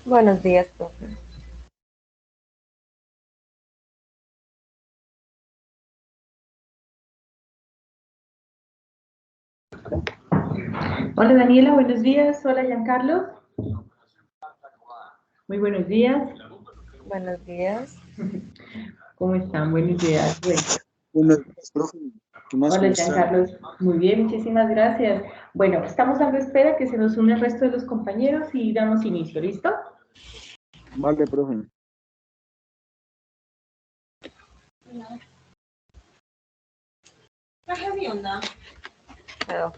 Buenos días, profe. Hola Daniela, buenos días. Hola Giancarlo. Muy buenos días. Buenos días. ¿Cómo están? Buenos días. Bueno, Buenos días, profe. ¿Qué más? hola ¿Cómo están? Giancarlo. Muy bien, muchísimas gracias. Bueno, estamos dando espera que se nos une el resto de los compañeros y damos inicio, ¿listo? Vale, profe. Pero,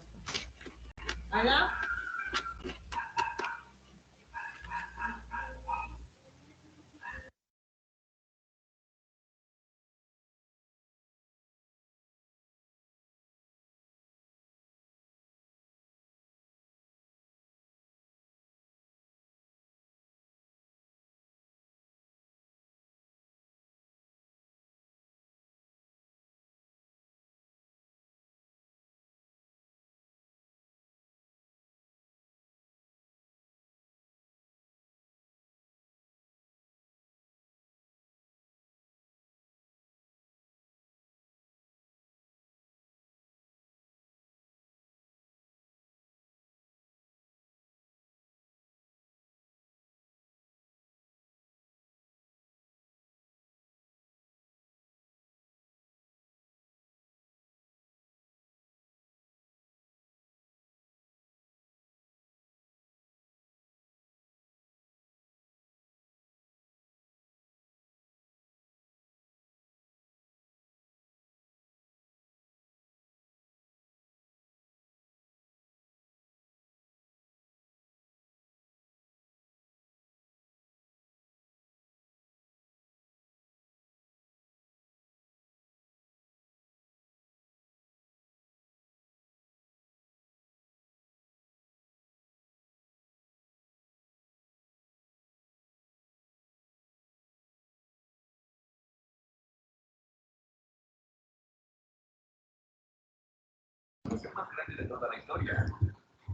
Más grande de toda la historia.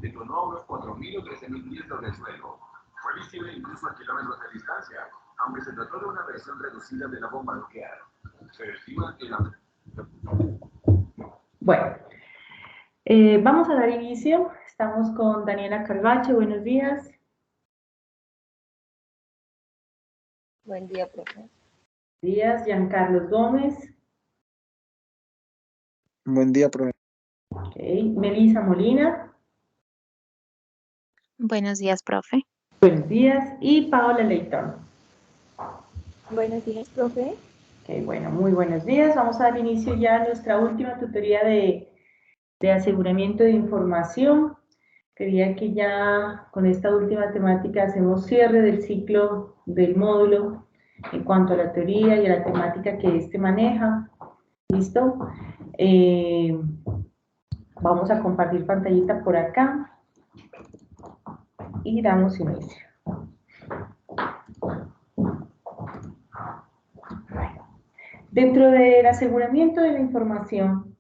Detonó a unos 4.000 o 13.000 pies sobre el suelo. Fue visible incluso a kilómetros de distancia, aunque se trató de una versión reducida de la bomba nuclear. Se estima que la... Bueno, vamos a dar inicio. Estamos con Daniela Carvache. Buenos días. buen día, profe. Buenos días, Giancarlo Gómez. Buen día, profe. Okay. Melissa Molina. Buenos días, profe. Buenos días. Y Paola Leitón. Buenos días, profe. Ok, bueno, muy buenos días. Vamos a dar inicio ya a nuestra última tutoría de aseguramiento de información. Quería que ya con esta última temática hacemos cierre del ciclo del módulo en cuanto a la teoría y a la temática que éste maneja. ¿Listo? Vamos a compartir pantallita por acá y damos inicio. Dentro del aseguramiento de la información,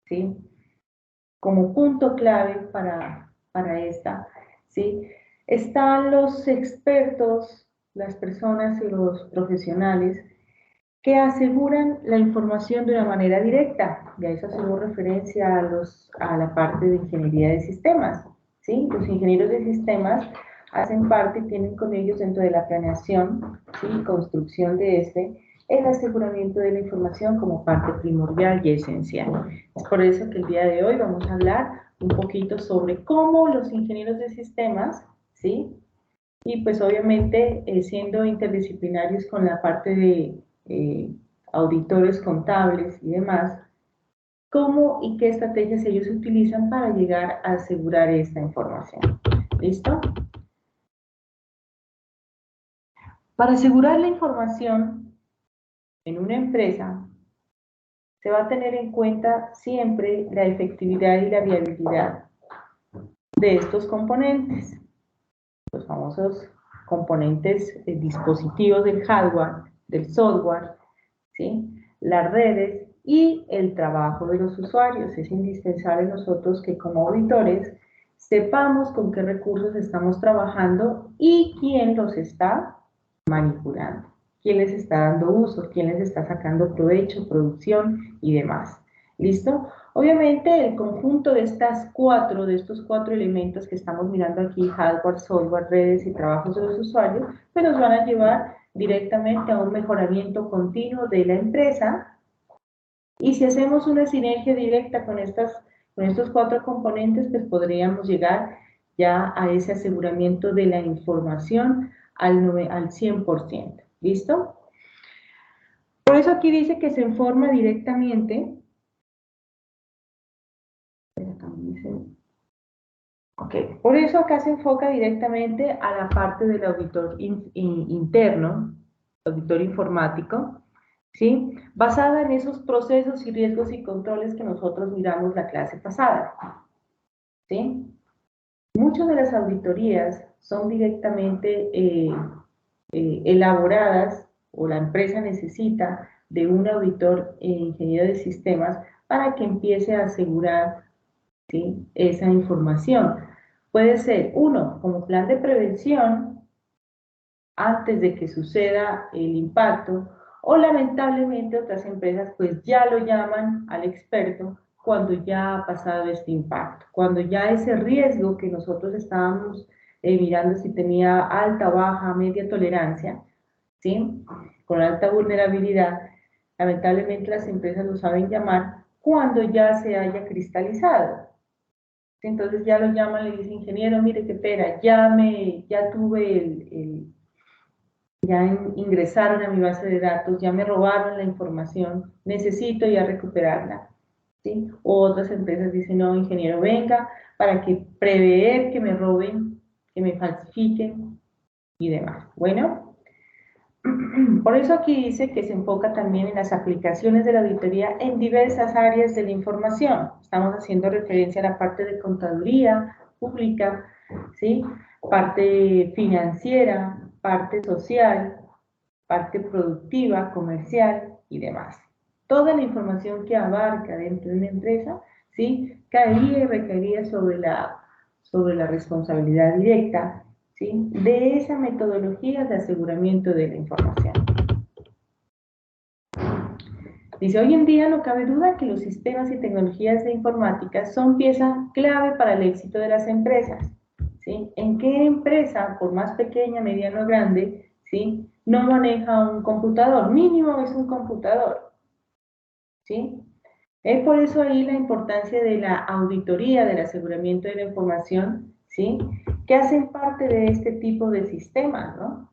¿sí? Como punto clave para esta, ¿sí? Están los expertos, las personas y los profesionales que aseguran la información de una manera directa. Ya eso hacemos referencia a la parte de ingeniería de sistemas, ¿sí? Los ingenieros de sistemas hacen parte y tienen con ellos dentro de la planeación, ¿sí? Construcción de el aseguramiento de la información como parte primordial y esencial. Es por eso que el día de hoy vamos a hablar un poquito sobre cómo los ingenieros de sistemas, ¿sí? Y pues obviamente siendo interdisciplinarios con la parte de auditores contables y demás, cómo y qué estrategias ellos utilizan para llegar a asegurar esta información. ¿Listo? Para asegurar la información en una empresa, se va a tener en cuenta siempre la efectividad y la viabilidad de estos componentes, los famosos componentes dispositivos del hardware, del software, ¿sí? Las redes y el trabajo de los usuarios. Es indispensable nosotros que como auditores sepamos con qué recursos estamos trabajando y quién los está manipulando, quién les está dando uso, quién les está sacando provecho, producción y demás. ¿Listo? Obviamente el conjunto de estos cuatro elementos que estamos mirando aquí, hardware, software, redes y trabajos de los usuarios, pues nos van a llevar directamente a un mejoramiento continuo de la empresa. Y si hacemos una sinergia directa con estos cuatro componentes, pues podríamos llegar ya a ese aseguramiento de la información al 100%. ¿Listo? Por eso aquí dice que se informa directamente. Ok, por eso acá se enfoca directamente a la parte del auditor interno, auditor informático, ¿sí? Basada en esos procesos y riesgos y controles que nosotros miramos la clase pasada, ¿sí? Muchas de las auditorías son directamente elaboradas o la empresa necesita de un auditor ingeniero de sistemas para que empiece a asegurar, ¿sí?, esa información. Puede ser, uno, como plan de prevención antes de que suceda el impacto, o lamentablemente otras empresas pues ya lo llaman al experto cuando ya ha pasado este impacto, cuando ya ese riesgo que nosotros estábamos mirando si tenía alta, baja, media tolerancia, ¿sí?, con alta vulnerabilidad, lamentablemente las empresas lo saben llamar cuando ya se haya cristalizado. Entonces ya lo llaman, le dicen, ingeniero, mire qué pena, ya tuve ya ingresaron a mi base de datos, ya me robaron la información, necesito ya recuperarla, ¿sí? O otras empresas dicen, no, ingeniero, venga, para que prever que me roben, que me falsifiquen y demás. Bueno, por eso aquí dice que se enfoca también en las aplicaciones de la auditoría en diversas áreas de la información. Estamos haciendo referencia a la parte de contaduría pública, ¿sí?, parte financiera, parte social, parte productiva, comercial y demás. Toda la información que abarca dentro de una empresa, ¿sí?, caería y recaería sobre la responsabilidad directa, ¿sí?, de esa metodología de aseguramiento de la información. Dice, hoy en día no cabe duda que los sistemas y tecnologías de informática son pieza clave para el éxito de las empresas, ¿sí? ¿En qué empresa, por más pequeña, mediana o grande, ¿sí?, no maneja un computador? Mínimo es un computador, ¿sí? Es por eso ahí la importancia de la auditoría, del aseguramiento de la información, ¿sí?, que hacen parte de este tipo de sistemas, ¿no?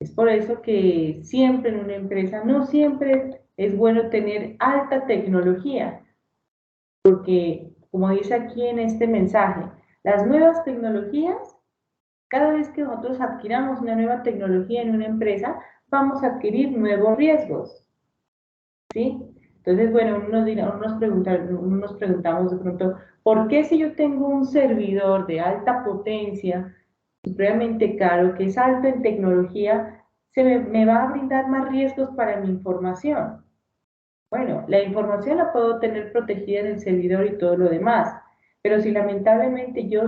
Es por eso que siempre en una empresa, no siempre es bueno tener alta tecnología, porque como dice aquí en este mensaje, las nuevas tecnologías, cada vez que nosotros adquiramos una nueva tecnología en una empresa, vamos a adquirir nuevos riesgos, ¿sí? Entonces, bueno, nos preguntamos de pronto, ¿por qué si yo tengo un servidor de alta potencia, supremamente caro, que es alto en tecnología, me va a brindar más riesgos para mi información? Bueno, la información la puedo tener protegida en el servidor y todo lo demás, pero si lamentablemente yo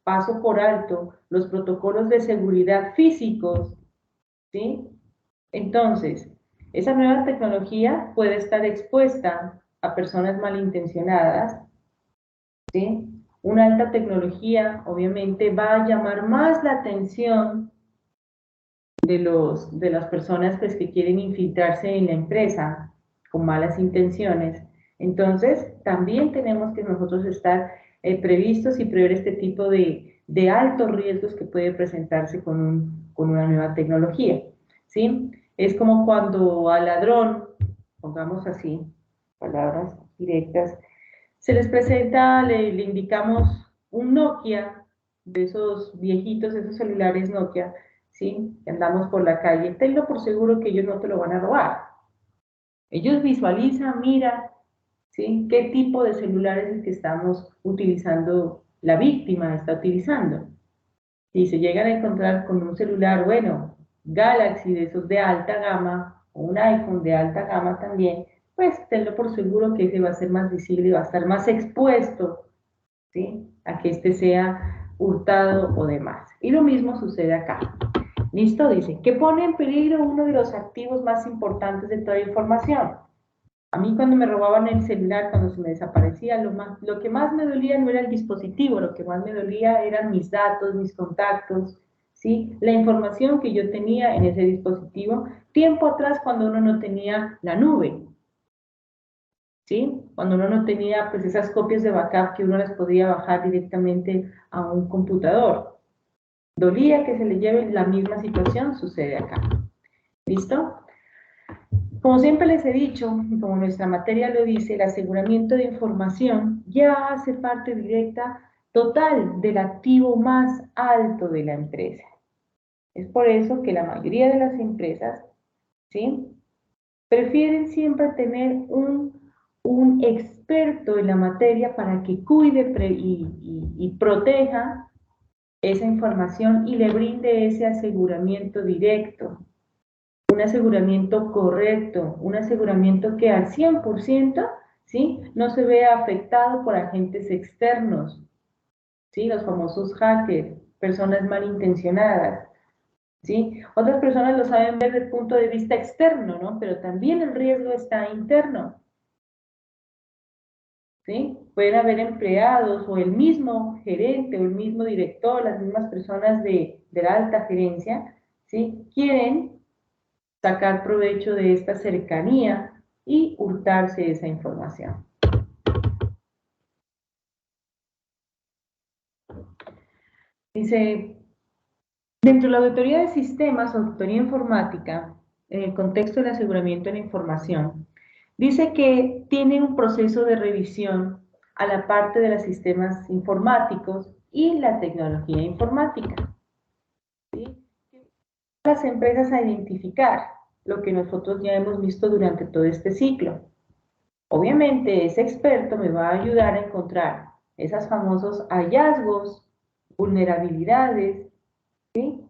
paso por alto los protocolos de seguridad físicos, ¿sí?, entonces esa nueva tecnología puede estar expuesta a personas malintencionadas, ¿sí? Una alta tecnología obviamente va a llamar más la atención de las personas pues, que quieren infiltrarse en la empresa con malas intenciones. Entonces, también tenemos que nosotros estar previstos y prever este tipo de altos riesgos que puede presentarse con una nueva tecnología, ¿sí? Es como cuando al ladrón, pongamos así, palabras directas, se les presenta, le indicamos un Nokia, de esos viejitos, esos celulares Nokia, ¿sí?, que andamos por la calle, tenlo por seguro que ellos no te lo van a robar. Ellos visualizan, miran, ¿sí?, qué tipo de celular es el que estamos utilizando, la víctima está utilizando. Si se llegan a encontrar con un celular, bueno, Galaxy de esos de alta gama, o un iPhone de alta gama también, pues tenlo por seguro que ese va a ser más visible y va a estar más expuesto, ¿sí? A que este sea hurtado o demás. Y lo mismo sucede acá. ¿Listo? Dice, que pone en peligro uno de los activos más importantes de toda información. A mí cuando me robaban el celular, cuando se me desaparecía, lo que más me dolía no era el dispositivo, lo que más me dolía eran mis datos, mis contactos, ¿sí? La información que yo tenía en ese dispositivo, tiempo atrás cuando uno no tenía la nube, ¿sí? Cuando uno no tenía pues esas copias de backup que uno las podía bajar directamente a un computador. Dolía que se le lleve la misma situación, sucede acá. ¿Listo? Como siempre les he dicho, y como nuestra materia lo dice, el aseguramiento de información ya hace parte directa total del activo más alto de la empresa. Es por eso que la mayoría de las empresas, ¿sí?, prefieren siempre tener un experto en la materia para que cuide y proteja esa información y le brinde ese aseguramiento directo. Un aseguramiento correcto, un aseguramiento que al 100%, ¿sí?, no se vea afectado por agentes externos, ¿sí?, los famosos hackers, personas malintencionadas, ¿sí? Otras personas lo saben ver desde el punto de vista externo, ¿no? Pero también el riesgo está interno, ¿sí? Pueden haber empleados o el mismo gerente o el mismo director, las mismas personas de la alta gerencia, ¿sí?, quieren sacar provecho de esta cercanía y hurtarse esa información. Dice, dentro de la auditoría de sistemas o auditoría informática, en el contexto del aseguramiento de la información, dice que tiene un proceso de revisión a la parte de los sistemas informáticos y la tecnología informática, ¿sí? Las empresas a identificar lo que nosotros ya hemos visto durante todo este ciclo. Obviamente, ese experto me va a ayudar a encontrar esos famosos hallazgos, vulnerabilidades, ¿sí?,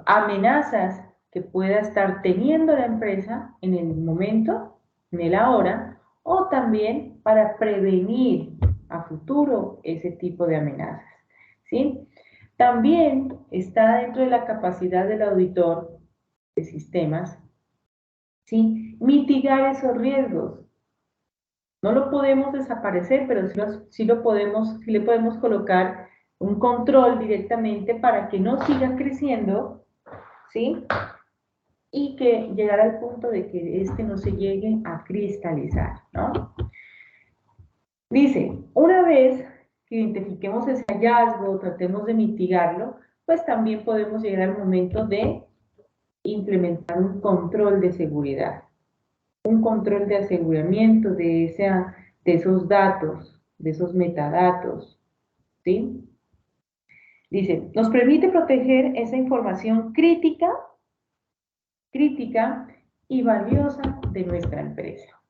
amenazas que pueda estar teniendo la empresa en el momento, en el ahora, o también para prevenir a futuro ese tipo de amenazas, ¿sí? También está dentro de la capacidad del auditor de sistemas, ¿sí?, mitigar esos riesgos. No lo podemos desaparecer, pero sí le podemos colocar un control directamente para que no siga creciendo, ¿sí?, y que llegar al punto de que este no se llegue a cristalizar, ¿no? Dice, una vez que identifiquemos ese hallazgo, tratemos de mitigarlo, pues también podemos llegar al momento de implementar un control de seguridad, un control de aseguramiento de esos datos, de esos metadatos, ¿sí? Dice, nos permite proteger esa información crítica y valiosa de nuestra empresa.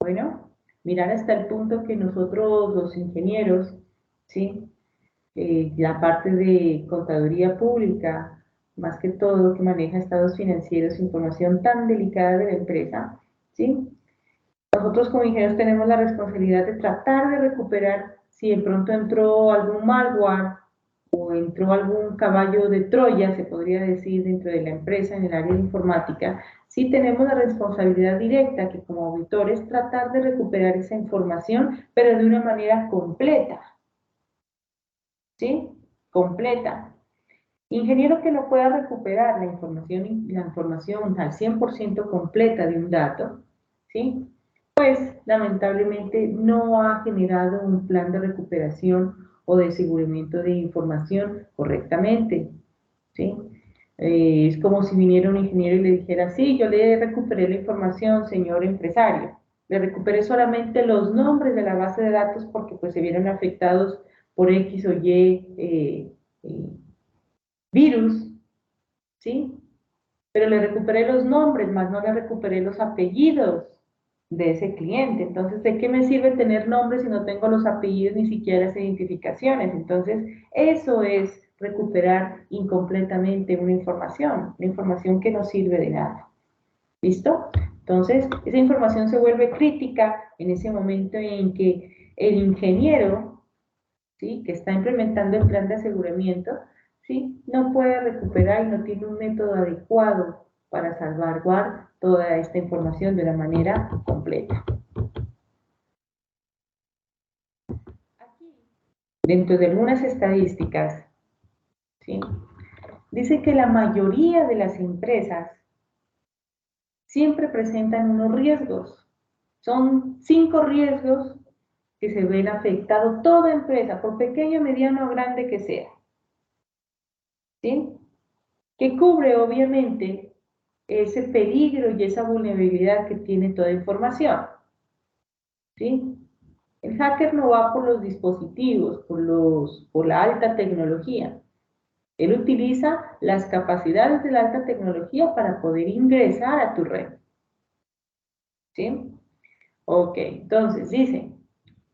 Bueno, mirar hasta el punto que nosotros los ingenieros, ¿sí?, la parte de contaduría pública, más que todo que maneja estados financieros, información tan delicada de la empresa, ¿sí?, nosotros como ingenieros tenemos la responsabilidad de tratar de recuperar si de pronto entró algún malware o entró algún caballo de Troya, se podría decir, dentro de la empresa en el área de informática. Sí tenemos la responsabilidad directa que como auditores tratar de recuperar esa información, pero de una manera completa, ¿sí? Completa. Ingeniero que no pueda recuperar la información al 100% completa de un dato, ¿sí?, pues lamentablemente no ha generado un plan de recuperación o de aseguramiento de información correctamente, ¿sí? Es como si viniera un ingeniero y le dijera, sí, yo le recuperé la información, señor empresario, le recuperé solamente los nombres de la base de datos porque pues se vieron afectados por X o Y virus, ¿sí? Pero le recuperé los nombres, más no le recuperé los apellidos de ese cliente. Entonces, ¿de qué me sirve tener nombres si no tengo los apellidos ni siquiera las identificaciones? Entonces, eso es recuperar incompletamente una información que no sirve de nada. ¿Listo? Entonces, esa información se vuelve crítica en ese momento en que el ingeniero, ¿sí?, que está implementando el plan de aseguramiento, ¿sí?, no puede recuperar y no tiene un método adecuado para salvaguardar toda esta información de una manera completa. Aquí, dentro de algunas estadísticas, ¿sí?, dice que la mayoría de las empresas siempre presentan unos riesgos. Son 5 riesgos que se ven afectados toda empresa, por pequeño, mediano o grande que sea, ¿sí?, que cubre obviamente ese peligro y esa vulnerabilidad que tiene toda información, ¿sí? El hacker no va por los dispositivos, por la alta tecnología. Él utiliza las capacidades de la alta tecnología para poder ingresar a tu red, ¿sí? Ok, entonces dice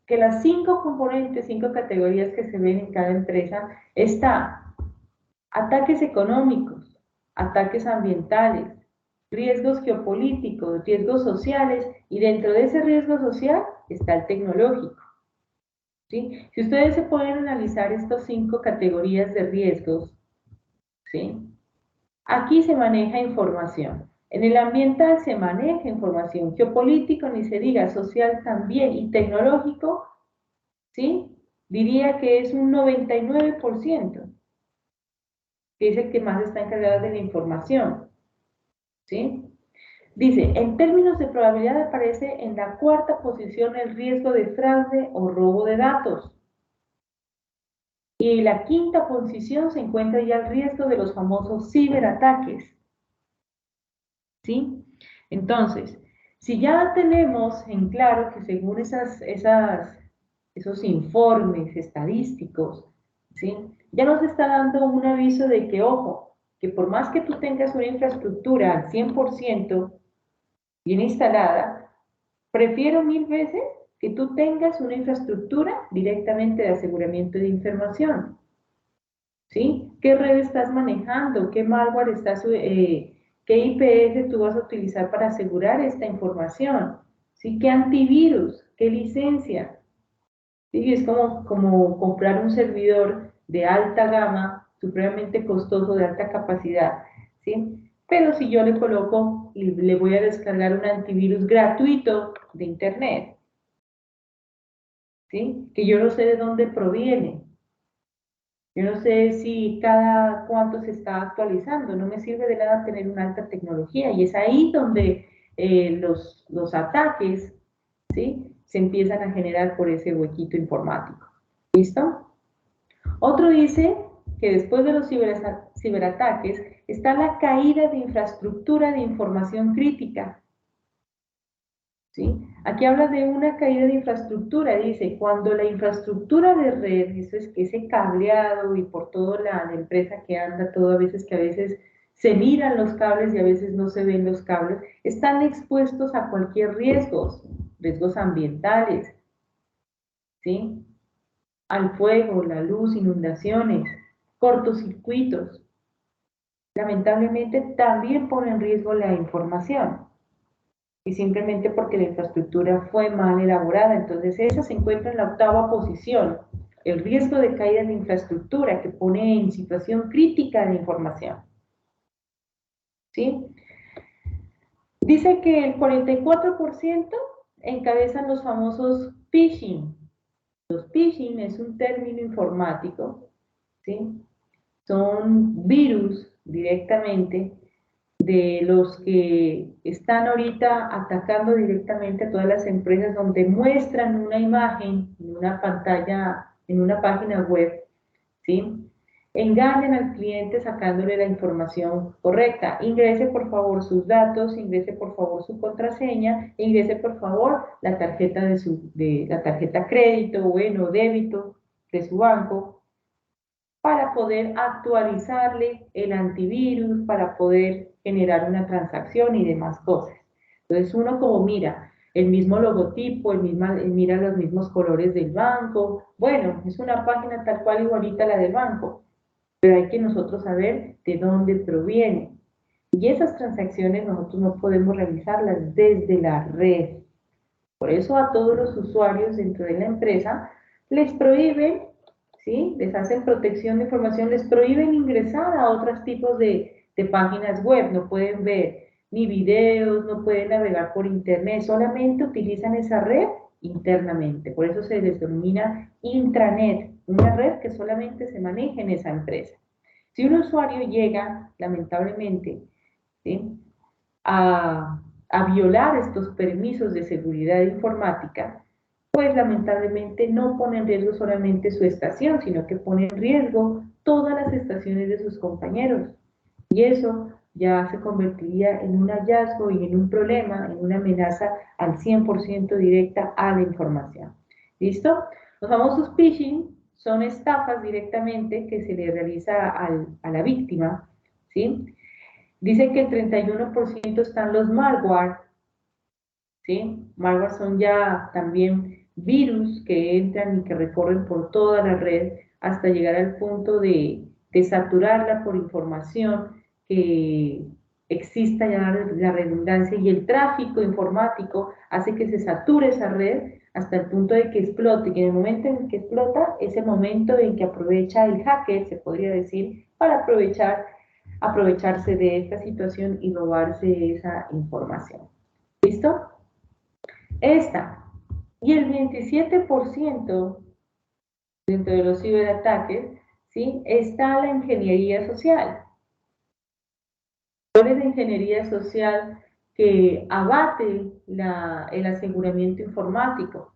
que las 5 componentes, 5 categorías que se ven en cada empresa está ataques económicos, ataques ambientales, riesgos geopolíticos, riesgos sociales, y dentro de ese riesgo social está el tecnológico, ¿sí? Si ustedes se pueden analizar estas 5 categorías de riesgos, ¿sí?, aquí se maneja información. En el ambiental se maneja información, geopolítico ni se diga, social también, y tecnológico, ¿sí?, diría que es un 99%, que es el que más está encargado de la información, ¿sí? Dice, en términos de probabilidad aparece en la 4ª posición el riesgo de fraude o robo de datos. Y en la 5ª posición se encuentra ya el riesgo de los famosos ciberataques, ¿sí? Entonces, si ya tenemos en claro que según esos informes estadísticos, ¿sí?, ya nos está dando un aviso de que, ojo, que por más que tú tengas una infraestructura al 100% bien instalada, prefiero 1000 veces que tú tengas una infraestructura directamente de aseguramiento de información, ¿sí? ¿Qué red estás manejando? ¿Qué malware estás, qué IPS tú vas a utilizar para asegurar esta información? ¿Sí? ¿Qué antivirus? ¿Qué licencia? ¿Sí? Es como comprar un servidor de alta gama, supremamente costoso, de alta capacidad, ¿sí? Pero si yo le coloco y le voy a descargar un antivirus gratuito de internet, ¿sí?, que yo no sé de dónde proviene, yo no sé si cada cuánto se está actualizando, no me sirve de nada tener una alta tecnología, y es ahí donde los ataques, ¿sí?, se empiezan a generar por ese huequito informático. ¿Listo? Otro dice que después de los ciberataques está la caída de infraestructura de información crítica, ¿sí? Aquí habla de una caída de infraestructura, dice, cuando la infraestructura de red, eso es que ese cableado y por toda la empresa que anda, todo a veces se miran los cables y a veces no se ven los cables, están expuestos a cualquier riesgos ambientales, ¿sí?, al fuego, la luz, inundaciones, cortocircuitos. Lamentablemente también pone en riesgo la información, y simplemente porque la infraestructura fue mal elaborada. Entonces esa se encuentra en la 8ª posición, el riesgo de caída de infraestructura, que pone en situación crítica la información, ¿sí? Dice que el 44% encabezan los famosos phishing. Los phishing es un término informático, ¿sí? Son virus directamente de los que están ahorita atacando directamente a todas las empresas, donde muestran una imagen en una pantalla, en una página web, ¿sí? Engañan al cliente sacándole la información correcta. Ingrese por favor sus datos, ingrese por favor su contraseña, ingrese por favor la tarjeta la tarjeta crédito, bueno, débito de su banco, para poder actualizarle el antivirus, para poder generar una transacción y demás cosas. Entonces uno como mira el mismo logotipo, mira los mismos colores del banco, bueno, es una página tal cual igualita a la del banco, pero hay que nosotros saber de dónde proviene, Y esas transacciones nosotros no podemos realizarlas desde la red. Por eso a todos los usuarios dentro de la empresa les prohíben, ¿sí? Les hacen protección de información, les prohíben ingresar a otros tipos de páginas web. No pueden ver ni videos, no pueden navegar por internet, solamente utilizan esa red internamente. Por eso se les denomina intranet, una red que solamente se maneja en esa empresa. Si un usuario llega, lamentablemente, ¿sí? a violar estos permisos de seguridad informática, pues lamentablemente no pone en riesgo solamente su estación, sino que pone en riesgo todas las estaciones de sus compañeros. Y eso ya se convertiría en un hallazgo y en un problema, en una amenaza al 100% directa a la información. ¿Listo? Los famosos phishing son estafas directamente que se le realiza a la víctima, ¿sí? Dice que el 31% están los malware, ¿sí? Malware son ya también virus que entran y que recorren por toda la red hasta llegar al punto de saturarla por información, que exista ya la redundancia y el tráfico informático hace que se sature esa red hasta el punto de que explote. Y en el momento en que explota es el momento en que aprovecha el hacker, se podría decir, para aprovecharse de esta situación y robarse esa información. ¿Listo? Esta. Y el 27% dentro de los ciberataques, ¿sí? Está la ingeniería social. ¿Cuál es la ingeniería social que abate el aseguramiento informático?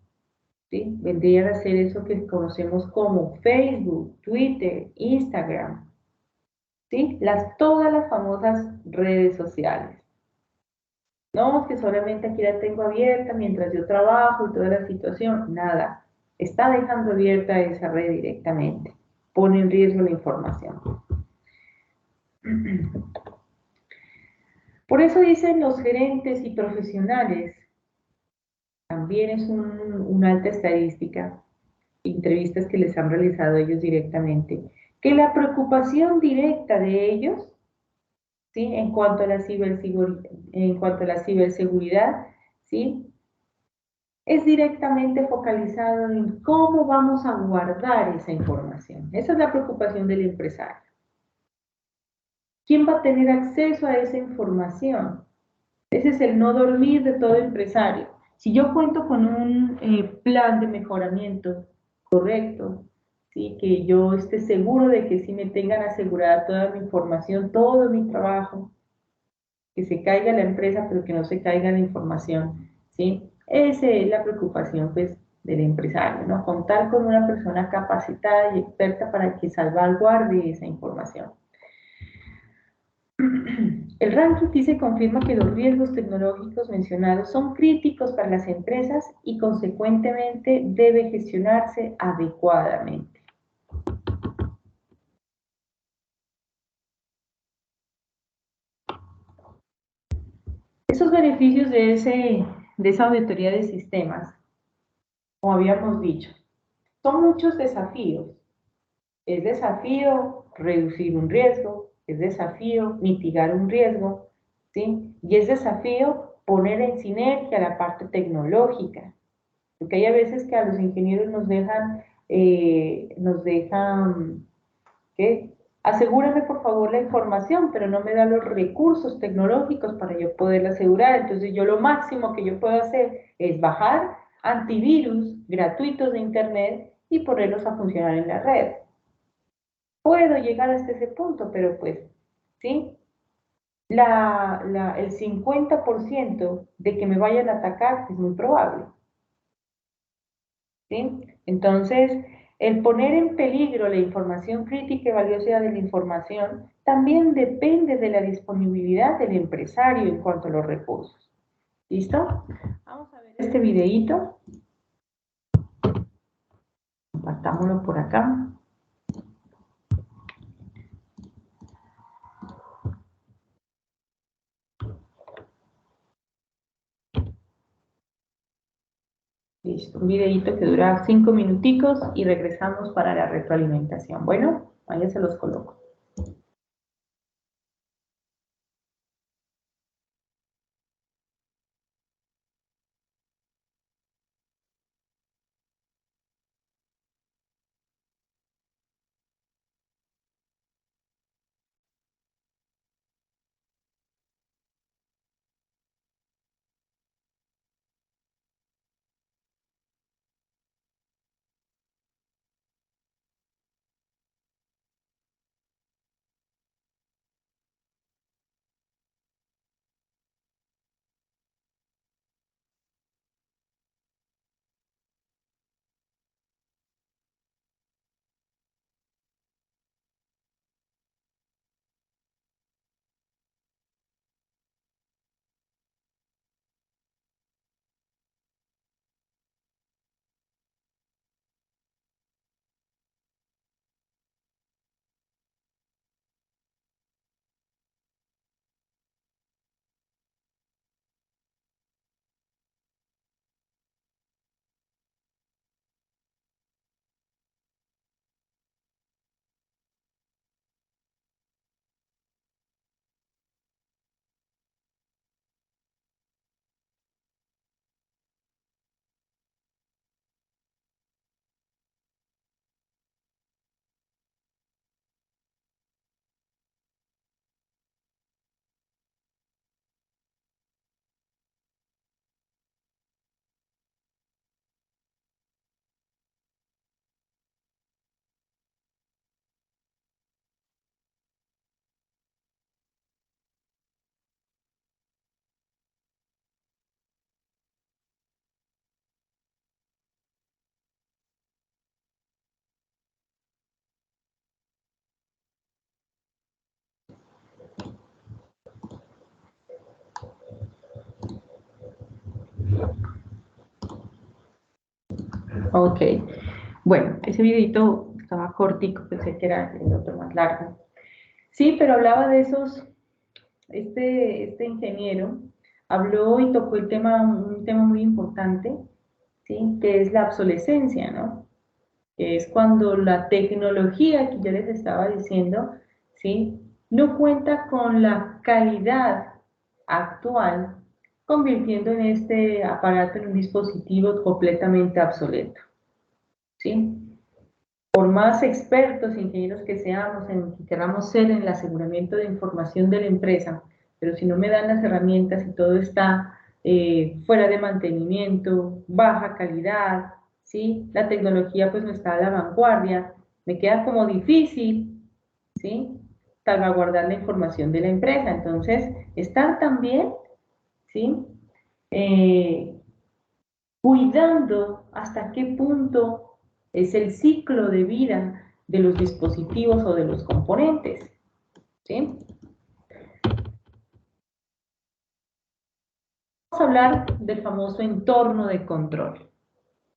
¿Sí? Vendría a ser eso que conocemos como Facebook, Twitter, Instagram, ¿sí? Todas las famosas redes sociales. No, que solamente aquí la tengo abierta mientras yo trabajo y toda la situación. Nada. Está dejando abierta esa red directamente. Pone en riesgo la información. Por eso dicen los gerentes y profesionales, también es una alta estadística, entrevistas que les han realizado ellos directamente, que la preocupación directa de ellos, ¿sí? En cuanto a la ciberseguridad, ¿sí? Es directamente focalizado en cómo vamos a guardar esa información. Esa es la preocupación del empresario. ¿Quién va a tener acceso a esa información? Ese es el no dormir de todo empresario. Si yo cuento con un plan de mejoramiento correcto, ¿sí? Que yo esté seguro de que sí me tengan asegurada toda mi información, todo mi trabajo, que se caiga la empresa, pero que no se caiga la información, ¿sí? Esa es la preocupación, pues, del empresario, ¿no? Contar con una persona capacitada y experta para que salvaguarde esa información. El ranking dice confirma que los riesgos tecnológicos mencionados son críticos para las empresas y consecuentemente debe gestionarse adecuadamente. Esos beneficios de esa auditoría de sistemas, como habíamos dicho, son muchos desafíos. Es desafío reducir un riesgo, es desafío mitigar un riesgo, ¿sí? Y es desafío poner en sinergia la parte tecnológica, porque hay a veces que a los ingenieros nos dejan, ¿qué? Asegúrame por favor la información, pero no me da los recursos tecnológicos para yo poderla asegurar. Entonces yo lo máximo que yo puedo hacer es bajar antivirus gratuitos de internet y ponerlos a funcionar en la red. Puedo llegar hasta ese punto, pero pues, ¿sí? El 50% de que me vayan a atacar es muy probable, ¿sí? Entonces, el poner en peligro la información crítica y valiosa de la información también depende de la disponibilidad del empresario en cuanto a los recursos. ¿Listo? Vamos a ver este videíto. Compartámoslo por acá. Listo, un videito que dura 5 minuticos y regresamos para la retroalimentación. Bueno, ahí se los coloco. Ok. Bueno, ese videito estaba cortico, pensé que era el otro más largo. Sí, pero hablaba de esos, este ingeniero habló y tocó un tema muy importante, ¿sí? Que es la obsolescencia, ¿no? Que es cuando la tecnología que yo les estaba diciendo, ¿sí? No cuenta con la calidad actual, convirtiendo en este aparato en un dispositivo completamente obsoleto, ¿sí? Por más expertos, ingenieros que seamos, que queramos ser en el aseguramiento de información de la empresa, pero si no me dan las herramientas y todo está fuera de mantenimiento, baja calidad, ¿sí? La tecnología pues no está a la vanguardia, me queda como difícil, ¿sí? Salvaguardar la información de la empresa. Entonces, estar también, ¿sí? Eh, Cuidando hasta qué punto es el ciclo de vida de los dispositivos o de los componentes, ¿sí? Vamos a hablar del famoso entorno de control.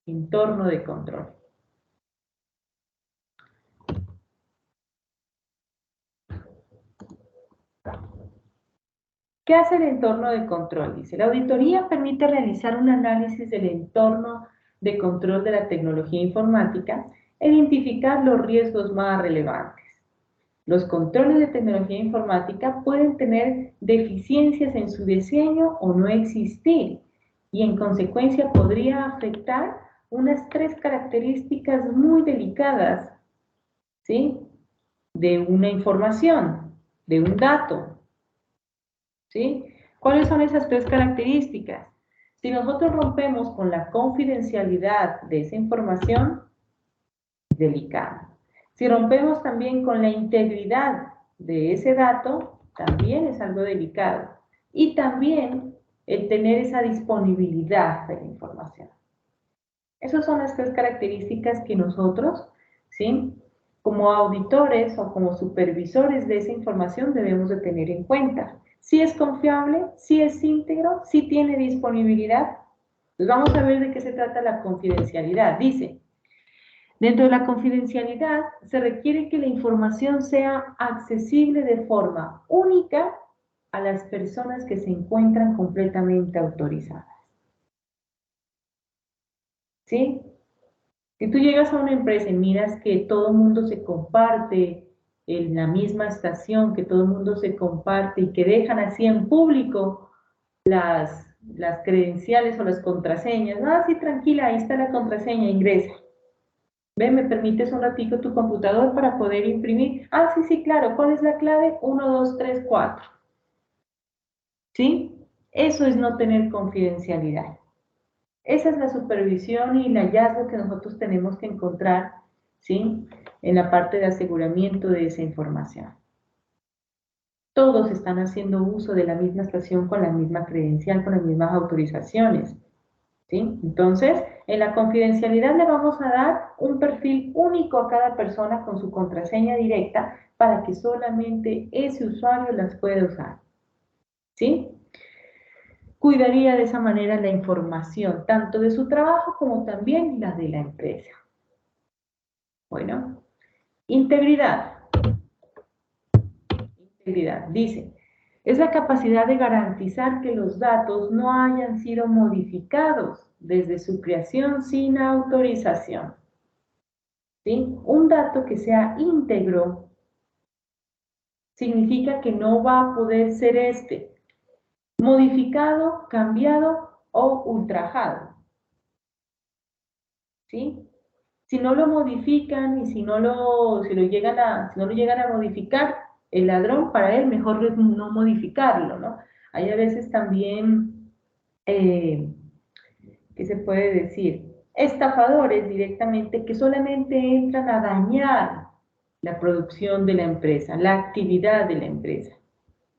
Entorno de control. ¿Qué hace el entorno de control? Dice, la auditoría permite realizar un análisis del entorno de control de la tecnología informática e identificar los riesgos más relevantes. Los controles de tecnología informática pueden tener deficiencias en su diseño o no existir y en consecuencia podría afectar unas 3 características muy delicadas, ¿sí? De una información, de un dato, ¿sí? ¿Cuáles son esas 3 características? Si nosotros rompemos con la confidencialidad de esa información, es delicado. Si rompemos también con la integridad de ese dato, también es algo delicado. Y también el tener esa disponibilidad de la información. Esas son las 3 características que nosotros, ¿sí? Como auditores o como supervisores de esa información debemos de tener en cuenta. Si es confiable, si es íntegro, si tiene disponibilidad. Pues vamos a ver de qué se trata la confidencialidad. Dice, dentro de la confidencialidad se requiere que la información sea accesible de forma única a las personas que se encuentran completamente autorizadas. ¿Sí? Si tú llegas a una empresa y miras que todo el mundo se comparte en la misma estación, que todo el mundo se comparte y que dejan así en público las credenciales o las contraseñas, ah, sí, tranquila, ahí está la contraseña, ingresa. Ven, ¿me permites un ratito tu computador para poder imprimir? Ah, sí, sí, claro. ¿Cuál es la clave? 1, 2, 3, 4. ¿Sí? Eso es no tener confidencialidad. Esa es la supervisión y el hallazgo que nosotros tenemos que encontrar, ¿sí? En la parte de aseguramiento de esa información. Todos están haciendo uso de la misma estación con la misma credencial, con las mismas autorizaciones. ¿Sí? Entonces, en la confidencialidad le vamos a dar un perfil único a cada persona con su contraseña directa para que solamente ese usuario las pueda usar. ¿Sí? Cuidaría de esa manera la información, tanto de su trabajo como también la de la empresa. Bueno, integridad. Integridad, dice, es la capacidad de garantizar que los datos no hayan sido modificados desde su creación sin autorización. ¿Sí? Un dato que sea íntegro significa que no va a poder ser modificado, cambiado o ultrajado. ¿Sí? Si no lo modifican y si no lo llegan a modificar, el ladrón, para él mejor no modificarlo, ¿no? Hay a veces también, ¿qué se puede decir? Estafadores directamente que solamente entran a dañar la producción de la empresa, la actividad de la empresa.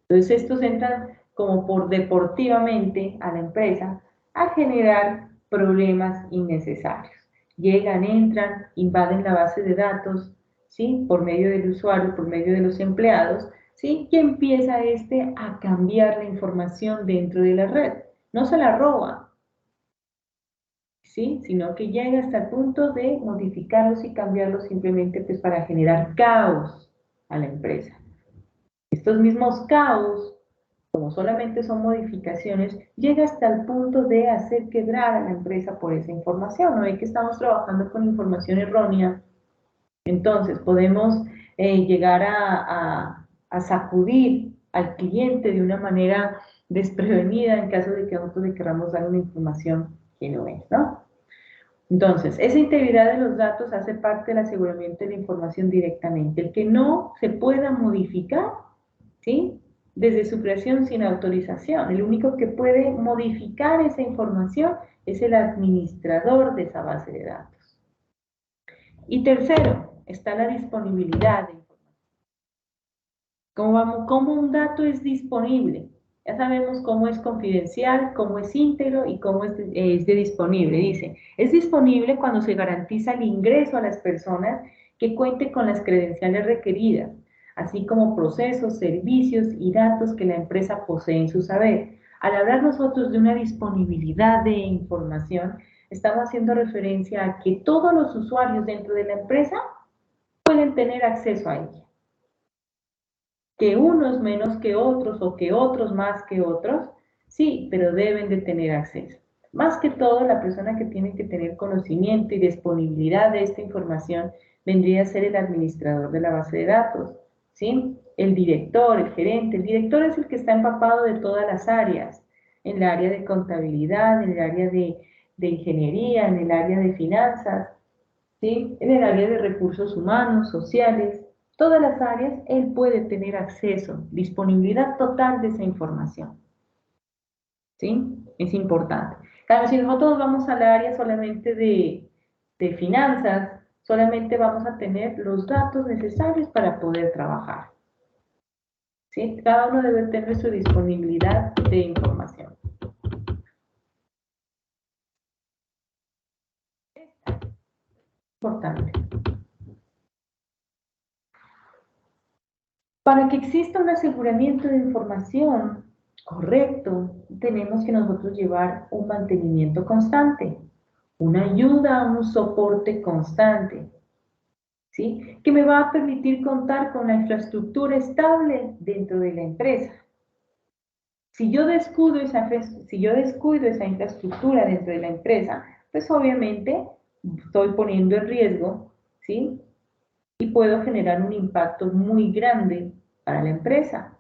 Entonces estos entran como por deportivamente a la empresa a generar problemas innecesarios. Llegan, entran, invaden la base de datos, ¿sí? Por medio del usuario, por medio de los empleados, ¿sí? Y empieza a cambiar la información dentro de la red. No se la roba, ¿sí? Sino que llega hasta el punto de modificarlos y cambiarlos simplemente pues, para generar caos a la empresa. Estos mismos caos, como solamente son modificaciones, llega hasta el punto de hacer quebrar a la empresa por esa información. ¿No ve que estamos trabajando con información errónea? Entonces podemos llegar a sacudir al cliente de una manera desprevenida en caso de que nosotros le queramos dar una información que no es, ¿no? Entonces, esa integridad de los datos hace parte del aseguramiento de la información directamente. El que no se pueda modificar, ¿sí? Desde su creación sin autorización. El único que puede modificar esa información es el administrador de esa base de datos. Y tercero, está la disponibilidad de información. ¿Cómo un dato es disponible? Ya sabemos cómo es confidencial, cómo es íntegro y cómo es de disponible. Dice, es disponible cuando se garantiza el ingreso a las personas que cuenten con las credenciales requeridas, así como procesos, servicios y datos que la empresa posee en su saber. Al hablar nosotros de una disponibilidad de información, estamos haciendo referencia a que todos los usuarios dentro de la empresa pueden tener acceso a ella. Que unos menos que otros o que otros más que otros, sí, pero deben de tener acceso. Más que todo, la persona que tiene que tener conocimiento y disponibilidad de esta información vendría a ser el administrador de la base de datos, ¿sí? El director, el gerente. El director es el que está empapado de todas las áreas, en el área de contabilidad, en el área de ingeniería, en el área de finanzas, ¿sí? En el área de recursos humanos, sociales, todas las áreas, él puede tener acceso, disponibilidad total de esa información. ¿Sí? Es importante. Claro, si nosotros vamos al área solamente de finanzas, solamente vamos a tener los datos necesarios para poder trabajar. ¿Sí? Cada uno debe tener su disponibilidad de información. Importante. Para que exista un aseguramiento de información correcto, tenemos que nosotros llevar un mantenimiento constante, una ayuda, un soporte constante, ¿sí? Que me va a permitir contar con la infraestructura estable dentro de la empresa. Si yo descuido esa infraestructura dentro de la empresa, pues obviamente estoy poniendo en riesgo, ¿sí? Y puedo generar un impacto muy grande para la empresa.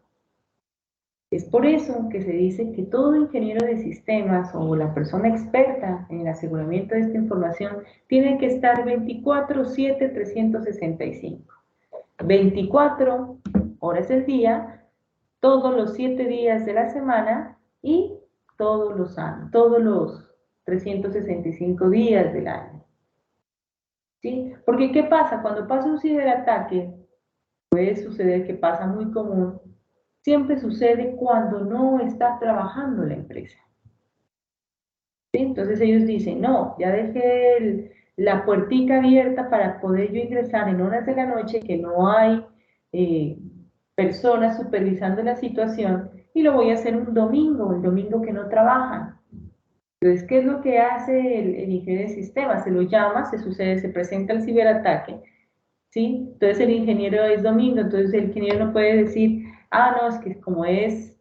Es por eso que se dice que todo ingeniero de sistemas o la persona experta en el aseguramiento de esta información tiene que estar 24/7, 365. 24 horas del día, todos los 7 días de la semana y todos los 365 días del año. ¿Sí? Porque ¿qué pasa? Cuando pasa un ciberataque, puede suceder que pasa muy común, siempre sucede cuando no está trabajando la empresa. ¿Sí? Entonces ellos dicen, no, ya dejé la puertica abierta para poder yo ingresar en horas de la noche que no hay personas supervisando la situación y lo voy a hacer un domingo, el domingo que no trabajan. Entonces, ¿qué es lo que hace el ingeniero de sistemas? Se lo llama, se presenta el ciberataque, ¿sí? Entonces el ingeniero es domingo, entonces el ingeniero no puede decir, ah, no, es que como es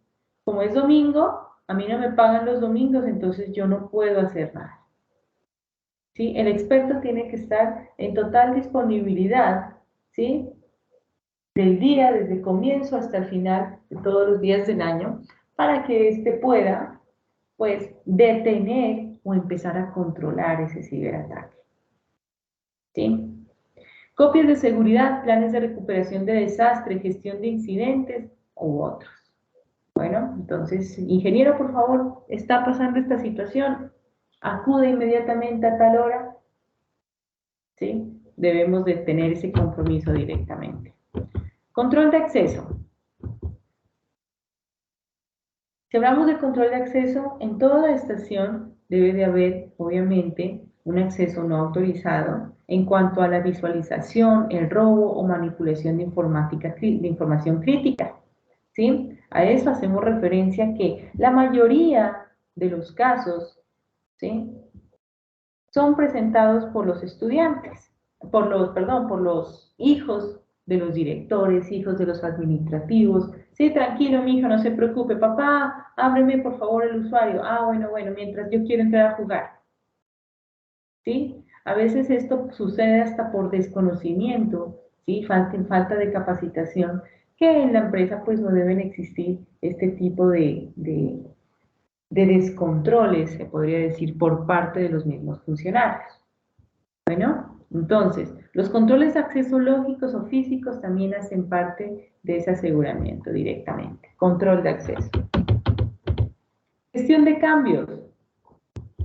domingo, a mí no me pagan los domingos, entonces yo no puedo hacer nada. ¿Sí? El experto tiene que estar en total disponibilidad, ¿sí? Del día, desde el comienzo hasta el final de todos los días del año, para que éste pueda, pues, detener o empezar a controlar ese ciberataque. ¿Sí? Copias de seguridad, planes de recuperación de desastre, gestión de incidentes u otros. Bueno, entonces, ingeniero, por favor, está pasando esta situación, acude inmediatamente a tal hora, ¿sí? Debemos de tener ese compromiso directamente. Control de acceso. Si hablamos de control de acceso, en toda estación debe de haber, obviamente, un acceso no autorizado en cuanto a la visualización, el robo o manipulación de información crítica. ¿Sí? A eso hacemos referencia que la mayoría de los casos, ¿sí? son presentados por los estudiantes, por los hijos de los directores, hijos de los administrativos. Sí, tranquilo, mi hijo, no se preocupe. Papá, ábreme por favor el usuario. Ah, bueno, mientras yo quiero entrar a jugar. ¿Sí? A veces esto sucede hasta por desconocimiento, ¿sí? Falta de capacitación, que en la empresa pues no deben existir este tipo de descontroles, se podría decir, por parte de los mismos funcionarios. Bueno, entonces, los controles de acceso lógicos o físicos también hacen parte de ese aseguramiento directamente. Control de acceso. Gestión de cambios.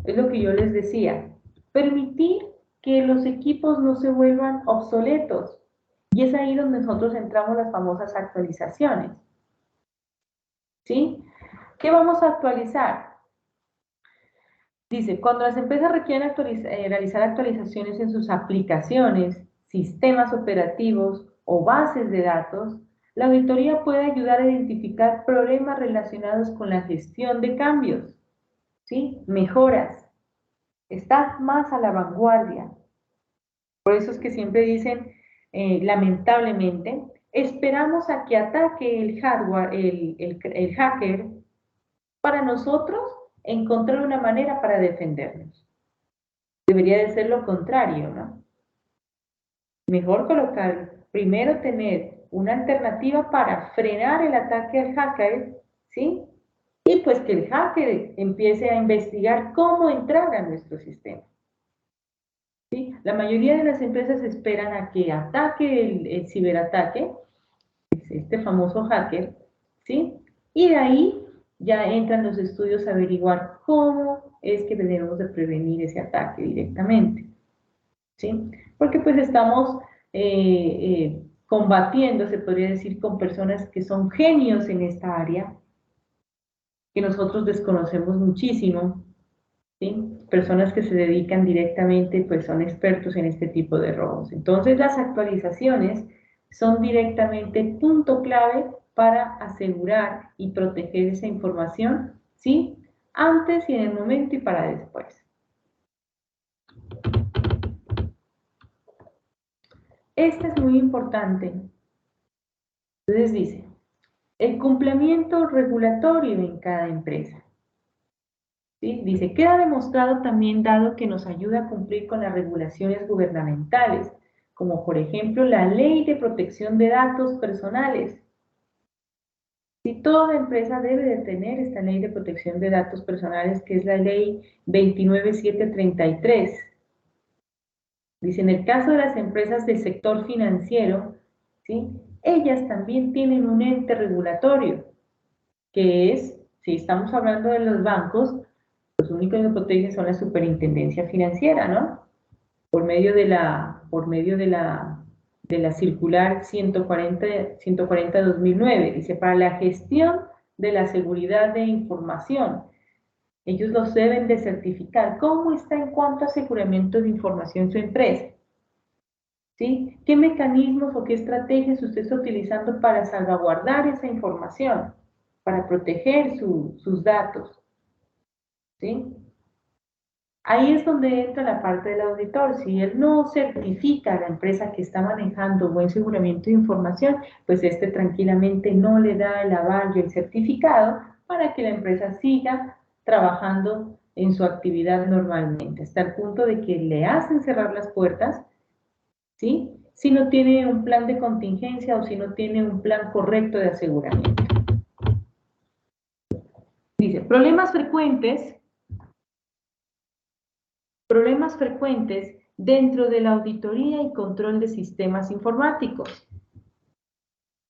Es lo que yo les decía. Permitir que los equipos no se vuelvan obsoletos. Y es ahí donde nosotros entramos las famosas actualizaciones. ¿Sí? ¿Qué vamos a actualizar? Dice, cuando las empresas requieren realizar actualizaciones en sus aplicaciones, sistemas operativos o bases de datos, la auditoría puede ayudar a identificar problemas relacionados con la gestión de cambios, ¿sí? Mejoras. Estás más a la vanguardia. Por eso es que siempre dicen, lamentablemente, esperamos a que ataque el hardware, el hacker, para nosotros encontrar una manera para defendernos. Debería de ser lo contrario, ¿no? Mejor colocar, primero tener una alternativa para frenar el ataque al hacker, ¿sí? Y pues que el hacker empiece a investigar cómo entrar a nuestro sistema. ¿Sí? La mayoría de las empresas esperan a que ataque el ciberataque, este famoso hacker, ¿sí? Y de ahí ya entran los estudios a averiguar cómo es que debemos de prevenir ese ataque directamente, ¿sí? Porque pues estamos combatiendo, se podría decir, con personas que son genios en esta área, que nosotros desconocemos muchísimo, ¿sí? Personas que se dedican directamente, pues son expertos en este tipo de robos. Entonces las actualizaciones son directamente punto clave para asegurar y proteger esa información, ¿sí? Antes y en el momento y para después. Este es muy importante. Entonces dice, el cumplimiento regulatorio en cada empresa. ¿Sí? Dice, queda demostrado también dado que nos ayuda a cumplir con las regulaciones gubernamentales, como por ejemplo la Ley de Protección de Datos Personales. Si toda empresa debe de tener esta Ley de Protección de Datos Personales, que es la Ley 29733. Dice, en el caso de las empresas del sector financiero, ¿sí? Ellas también tienen un ente regulatorio, que es, si estamos hablando de los bancos, los únicos que protegen son la superintendencia financiera, ¿no? Por medio de la circular 140-2009, dice, para la gestión de la seguridad de información. Ellos los deben de certificar. ¿Cómo está en cuanto a aseguramiento de información su empresa? ¿Sí? ¿Qué mecanismos o qué estrategias usted está utilizando para salvaguardar esa información, para proteger sus datos? ¿Sí? Ahí es donde entra la parte del auditor. Si él no certifica a la empresa que está manejando buen aseguramiento de información, pues este tranquilamente no le da el aval y el certificado para que la empresa siga trabajando en su actividad normalmente, hasta el punto de que le hacen cerrar las puertas, ¿sí? Si no tiene un plan de contingencia o si no tiene un plan correcto de aseguramiento. Dice, problemas frecuentes dentro de la auditoría y control de sistemas informáticos.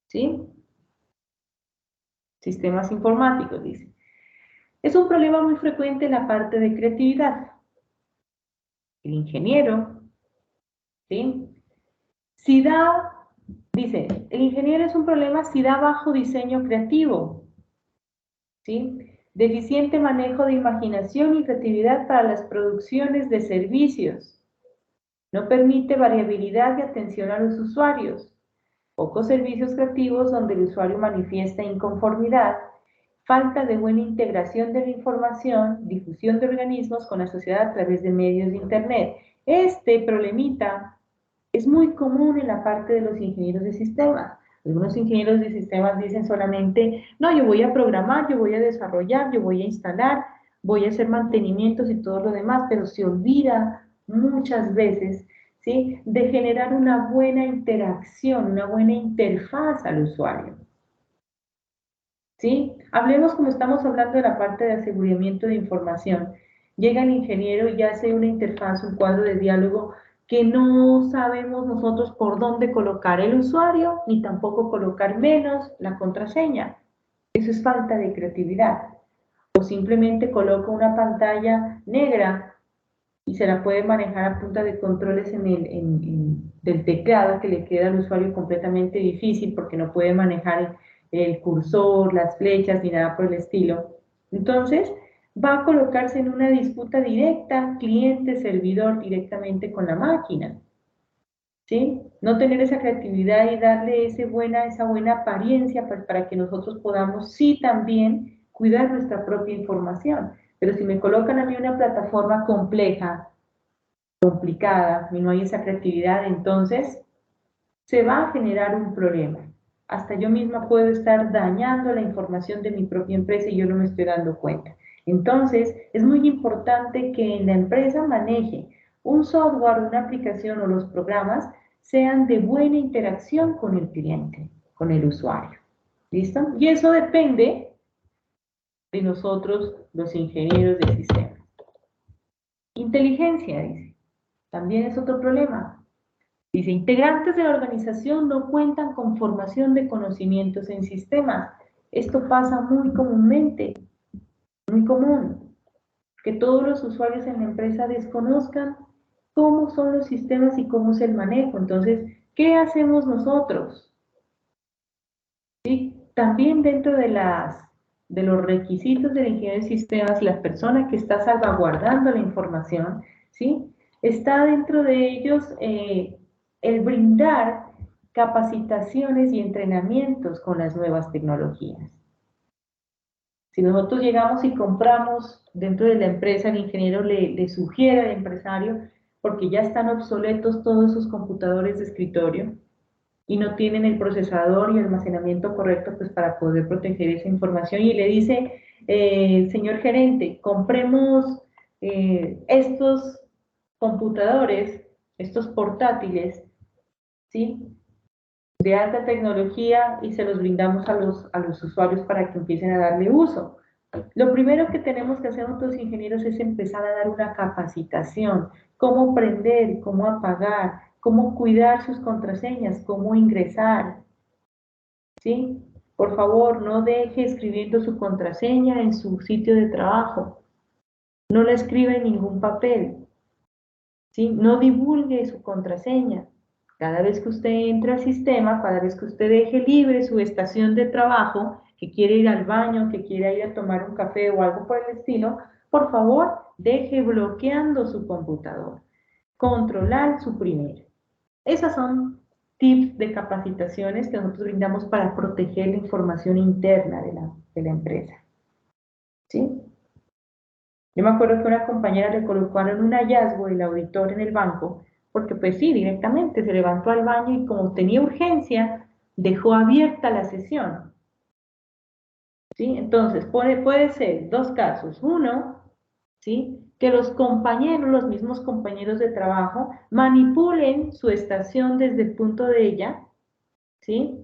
¿Sí? Sistemas informáticos, dice. Es un problema muy frecuente en la parte de creatividad. El ingeniero, ¿sí? Dice, el ingeniero es un problema si da bajo diseño creativo, ¿sí? Deficiente manejo de imaginación y creatividad para las producciones de servicios. No permite variabilidad y atención a los usuarios. Pocos servicios creativos donde el usuario manifiesta inconformidad, falta de buena integración de la información, difusión de organismos con la sociedad a través de medios de Internet. Este problemita es muy común en la parte de los ingenieros de sistemas. Algunos ingenieros de sistemas dicen solamente, no, yo voy a programar, yo voy a desarrollar, yo voy a instalar, voy a hacer mantenimientos y todo lo demás, pero se olvida muchas veces, ¿sí?, de generar una buena interacción, una buena interfaz al usuario. ¿Sí? Hablemos como estamos hablando de la parte de aseguramiento de información. Llega el ingeniero y hace una interfaz, un cuadro de diálogo que no sabemos nosotros por dónde colocar el usuario, ni tampoco colocar menos la contraseña. Eso es falta de creatividad. O simplemente coloca una pantalla negra y se la puede manejar a punta de controles del teclado, que le queda al usuario completamente difícil porque no puede manejar el cursor, las flechas ni nada por el estilo. Entonces, va a colocarse en una disputa directa, cliente-servidor, directamente con la máquina. ¿Sí? No tener esa creatividad y darle esa buena apariencia para que nosotros podamos, sí, también cuidar nuestra propia información. Pero si me colocan a mí una plataforma compleja, complicada, y no hay esa creatividad, entonces se va a generar un problema. Hasta yo misma puedo estar dañando la información de mi propia empresa y yo no me estoy dando cuenta. Entonces, es muy importante que en la empresa maneje un software, una aplicación o los programas sean de buena interacción con el cliente, con el usuario. ¿Listo? Y eso depende de nosotros, los ingenieros de sistemas. Inteligencia, dice. También es otro problema. Dice, integrantes de la organización no cuentan con formación de conocimientos en sistemas. Esto pasa muy comúnmente, muy común, que todos los usuarios en la empresa desconozcan cómo son los sistemas y cómo es el manejo. Entonces, ¿qué hacemos nosotros? ¿Sí? También dentro de los requisitos del ingeniero de sistemas, la persona que está salvaguardando la información, ¿sí?, está dentro de ellos el brindar capacitaciones y entrenamientos con las nuevas tecnologías. Si nosotros llegamos y compramos dentro de la empresa, el ingeniero le sugiere al empresario, porque ya están obsoletos todos sus computadores de escritorio y no tienen el procesador y el almacenamiento correcto, pues, para poder proteger esa información, y le dice, señor gerente, compremos estos computadores, estos portátiles, ¿sí?, de alta tecnología, y se los brindamos a los usuarios para que empiecen a darle uso. Lo primero que tenemos que hacer nosotros ingenieros es empezar a dar una capacitación, cómo prender, cómo apagar, cómo cuidar sus contraseñas, cómo ingresar, ¿sí? Por favor, no deje escribiendo su contraseña en su sitio de trabajo, no la escriba en ningún papel, ¿sí? No divulgue su contraseña. Cada vez que usted entre al sistema, cada vez que usted deje libre su estación de trabajo, que quiere ir al baño, que quiere ir a tomar un café o algo por el estilo, por favor, deje bloqueando su computador. Controlar su primero. Esas son tips de capacitaciones que nosotros brindamos para proteger la información interna de la empresa. ¿Sí? Yo me acuerdo que una compañera le colocaron un hallazgo del auditor en el banco, porque pues sí, directamente se levantó al baño y como tenía urgencia, dejó abierta la sesión. ¿Sí? Entonces, puede ser dos casos. Uno, ¿sí?, que los compañeros, los mismos compañeros de trabajo, manipulen su estación desde el punto de ella, ¿sí?,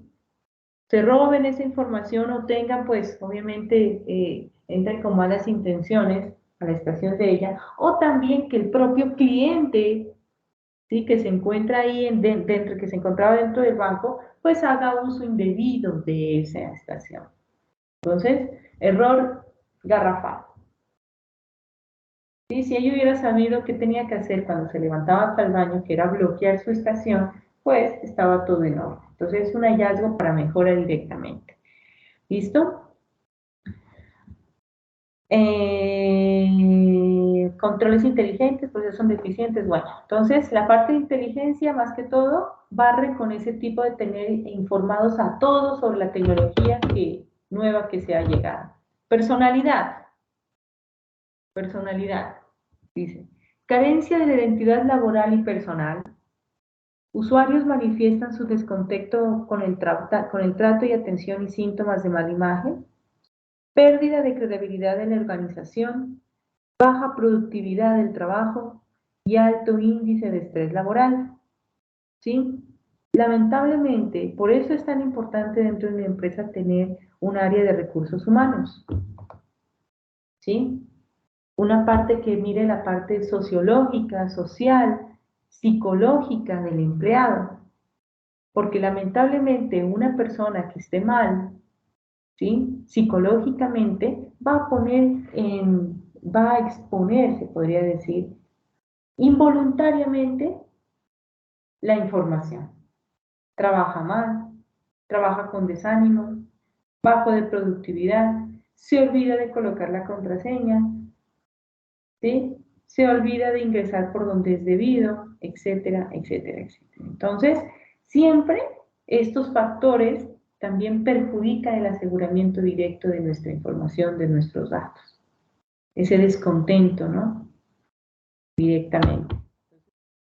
se roben esa información o tengan, pues, obviamente, entren con malas intenciones a la estación de ella, o también que el propio cliente, ¿sí?, que se encuentra ahí que se encontraba dentro del banco, pues haga uso indebido de esa estación. Entonces, error garrafal. ¿Sí? Si ella hubiera sabido qué tenía que hacer cuando se levantaba para el baño, que era bloquear su estación, pues estaba todo en orden. Entonces, es un hallazgo para mejora directamente. ¿Listo? Controles inteligentes, pues son deficientes. Bueno, entonces la parte de inteligencia, más que todo, barre con ese tipo de tener informados a todos sobre la tecnología nueva que se ha llegado. Personalidad. Personalidad. Dice, carencia de la identidad laboral y personal. Usuarios manifiestan su descontento con el trato y atención y síntomas de mala imagen. Pérdida de credibilidad en la organización. Baja productividad del trabajo y alto índice de estrés laboral. ¿Sí? Lamentablemente, por eso es tan importante dentro de una empresa tener un área de recursos humanos. ¿Sí? Una parte que mire la parte sociológica, social, psicológica del empleado. Porque lamentablemente una persona que esté mal, ¿sí? Psicológicamente, va a exponer, se podría decir, involuntariamente la información. Trabaja mal, trabaja con desánimo, bajo de productividad, se olvida de colocar la contraseña, ¿sí? Se olvida de ingresar por donde es debido, etcétera, etcétera, etcétera. Entonces, siempre estos factores también perjudican el aseguramiento directo de nuestra información, de nuestros datos. Ese descontento, ¿no? Directamente.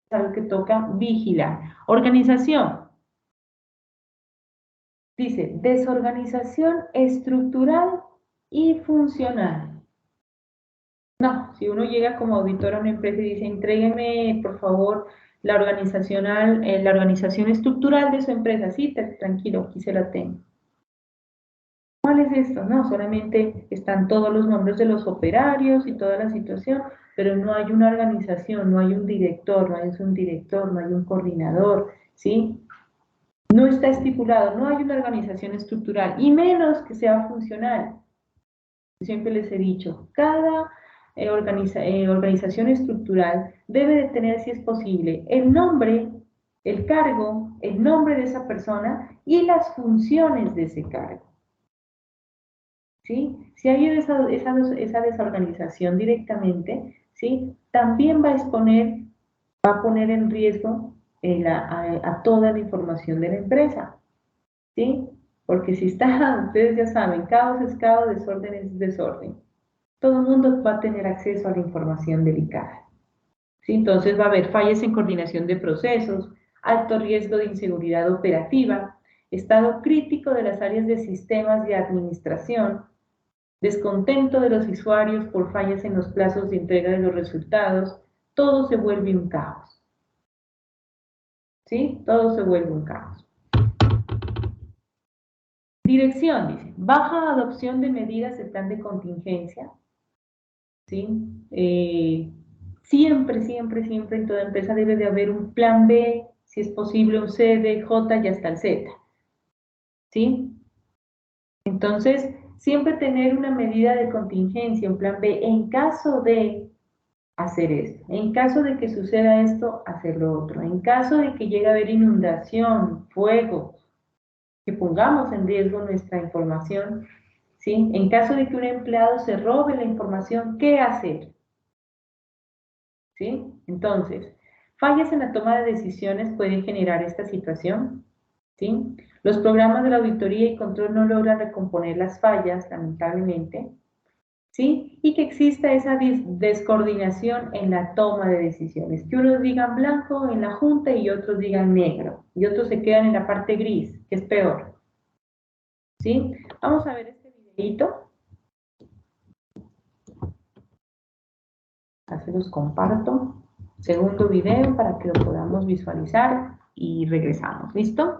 Es algo que toca vigilar. Organización. Dice, desorganización estructural y funcional. No, si uno llega como auditor a una empresa y dice, entrégueme, por favor, la organización estructural de su empresa. Sí, tranquilo, aquí se la tengo. ¿Cuál es esto? No, solamente están todos los nombres de los operarios y toda la situación, pero no hay una organización, no hay un director, no hay un director, no hay un coordinador, ¿sí? No está estipulado, no hay una organización estructural, y menos que sea funcional. Siempre les he dicho, cada organización estructural debe de tener, si es posible, el nombre, el cargo, el nombre de esa persona y las funciones de ese cargo. ¿Sí? Si hay esa desorganización directamente, ¿sí? También va a poner en riesgo a toda la información de la empresa. ¿Sí? Porque si está, ustedes ya saben, caos es caos, desorden es desorden. Todo el mundo va a tener acceso a la información delicada. ¿Sí? Entonces va a haber fallas en coordinación de procesos, alto riesgo de inseguridad operativa, estado crítico de las áreas de sistemas de administración, descontento de los usuarios por fallas en los plazos de entrega de los resultados, todo se vuelve un caos. ¿Sí? Todo se vuelve un caos. Dirección, dice, baja adopción de medidas de plan de contingencia, ¿sí? Siempre, siempre, siempre en toda empresa debe de haber un plan B, si es posible un C, D, J y hasta el Z, ¿sí? Entonces, siempre tener una medida de contingencia, un plan B, en caso de hacer esto, en caso de que suceda esto, hacer lo otro, en caso de que llegue a haber inundación, fuego, que pongamos en riesgo nuestra información, ¿sí? En caso de que un empleado se robe la información, ¿qué hacer? ¿Sí? Entonces, fallas en la toma de decisiones pueden generar esta situación, ¿sí? Los programas de la auditoría y control no logran recomponer las fallas, lamentablemente, ¿sí? Y que exista esa descoordinación en la toma de decisiones, que unos digan blanco en la junta y otros digan negro, y otros se quedan en la parte gris, que es peor, ¿sí? Vamos a ver este videito, así los comparto. Segundo video para que lo podamos visualizar y regresamos. ¿Listo?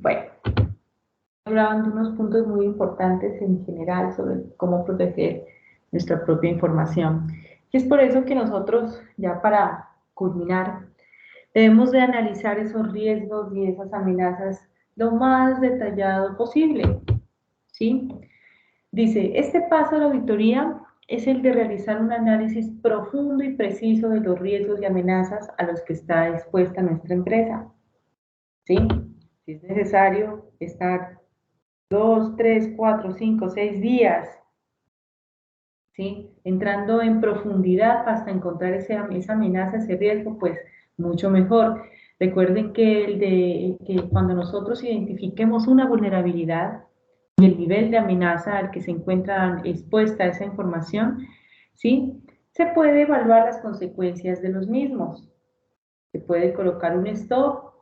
Bueno, hablaban de unos puntos muy importantes en general sobre cómo proteger nuestra propia información. Y es por eso que nosotros, ya para culminar, debemos de analizar esos riesgos y esas amenazas lo más detallado posible, ¿sí? Dice, este paso a la auditoría es el de realizar un análisis profundo y preciso de los riesgos y amenazas a los que está expuesta nuestra empresa, ¿sí? Si es necesario estar 2, 3, 4, 5, 6 días, ¿sí? Entrando en profundidad hasta encontrar esa amenaza, ese riesgo, pues mucho mejor. Recuerden que cuando nosotros identifiquemos una vulnerabilidad y el nivel de amenaza al que se encuentra expuesta esa información, ¿sí? Se puede evaluar las consecuencias de los mismos. Se puede colocar un stop,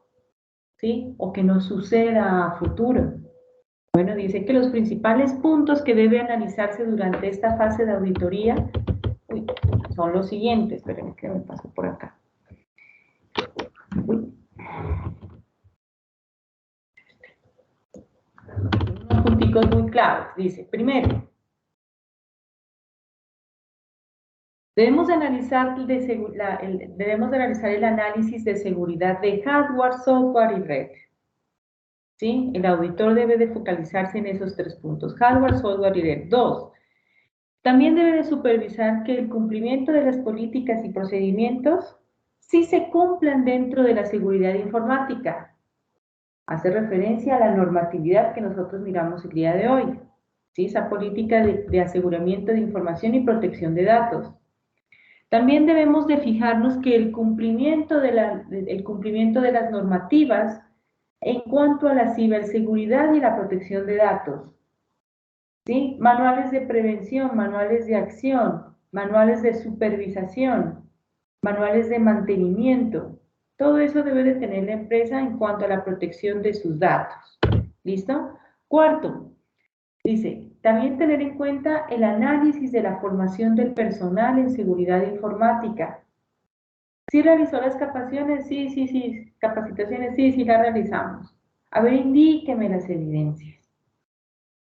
¿sí? O que no suceda a futuro. Bueno, dice que los principales puntos que debe analizarse durante esta fase de auditoría son los siguientes. Espérenme que me paso por acá. Unos punticos muy claros. Dice, primero, debemos analizar el análisis de seguridad de hardware, software y red. ¿Sí? El auditor debe de focalizarse en esos 3 puntos, hardware, software y red. 2. También debe de supervisar que el cumplimiento de las políticas y procedimientos sí se cumplan dentro de la seguridad informática. Hace referencia a la normatividad que nosotros miramos el día de hoy, ¿sí? Esa política de aseguramiento de información y protección de datos. También debemos de fijarnos que el cumplimiento de las normativas en cuanto a la ciberseguridad y la protección de datos, ¿sí? Manuales de prevención, manuales de acción, manuales de supervisación, manuales de mantenimiento. Todo eso debe de tener la empresa en cuanto a la protección de sus datos. ¿Listo? Cuarto, dice, también tener en cuenta el análisis de la formación del personal en seguridad informática. ¿Sí realizó las capacitaciones? Sí. Capacitaciones, sí, las realizamos. A ver, indíqueme las evidencias.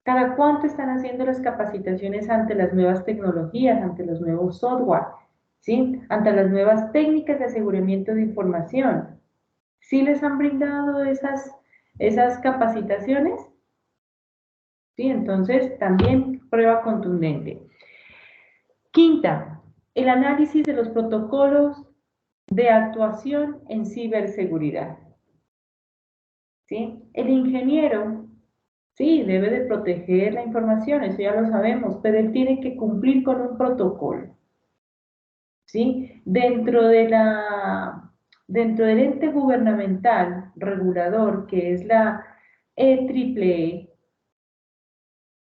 ¿Cada cuánto están haciendo las capacitaciones ante las nuevas tecnologías, ante los nuevos software, ¿sí? Ante las nuevas técnicas de aseguramiento de información? ¿Sí les han brindado esas capacitaciones? ¿Sí? Entonces, también prueba contundente. Quinta, el análisis de los protocolos de actuación en ciberseguridad. ¿Sí? El ingeniero, sí, debe de proteger la información, eso ya lo sabemos, pero él tiene que cumplir con un protocolo. ¿Sí? Dentro del ente gubernamental regulador, que es la EEE,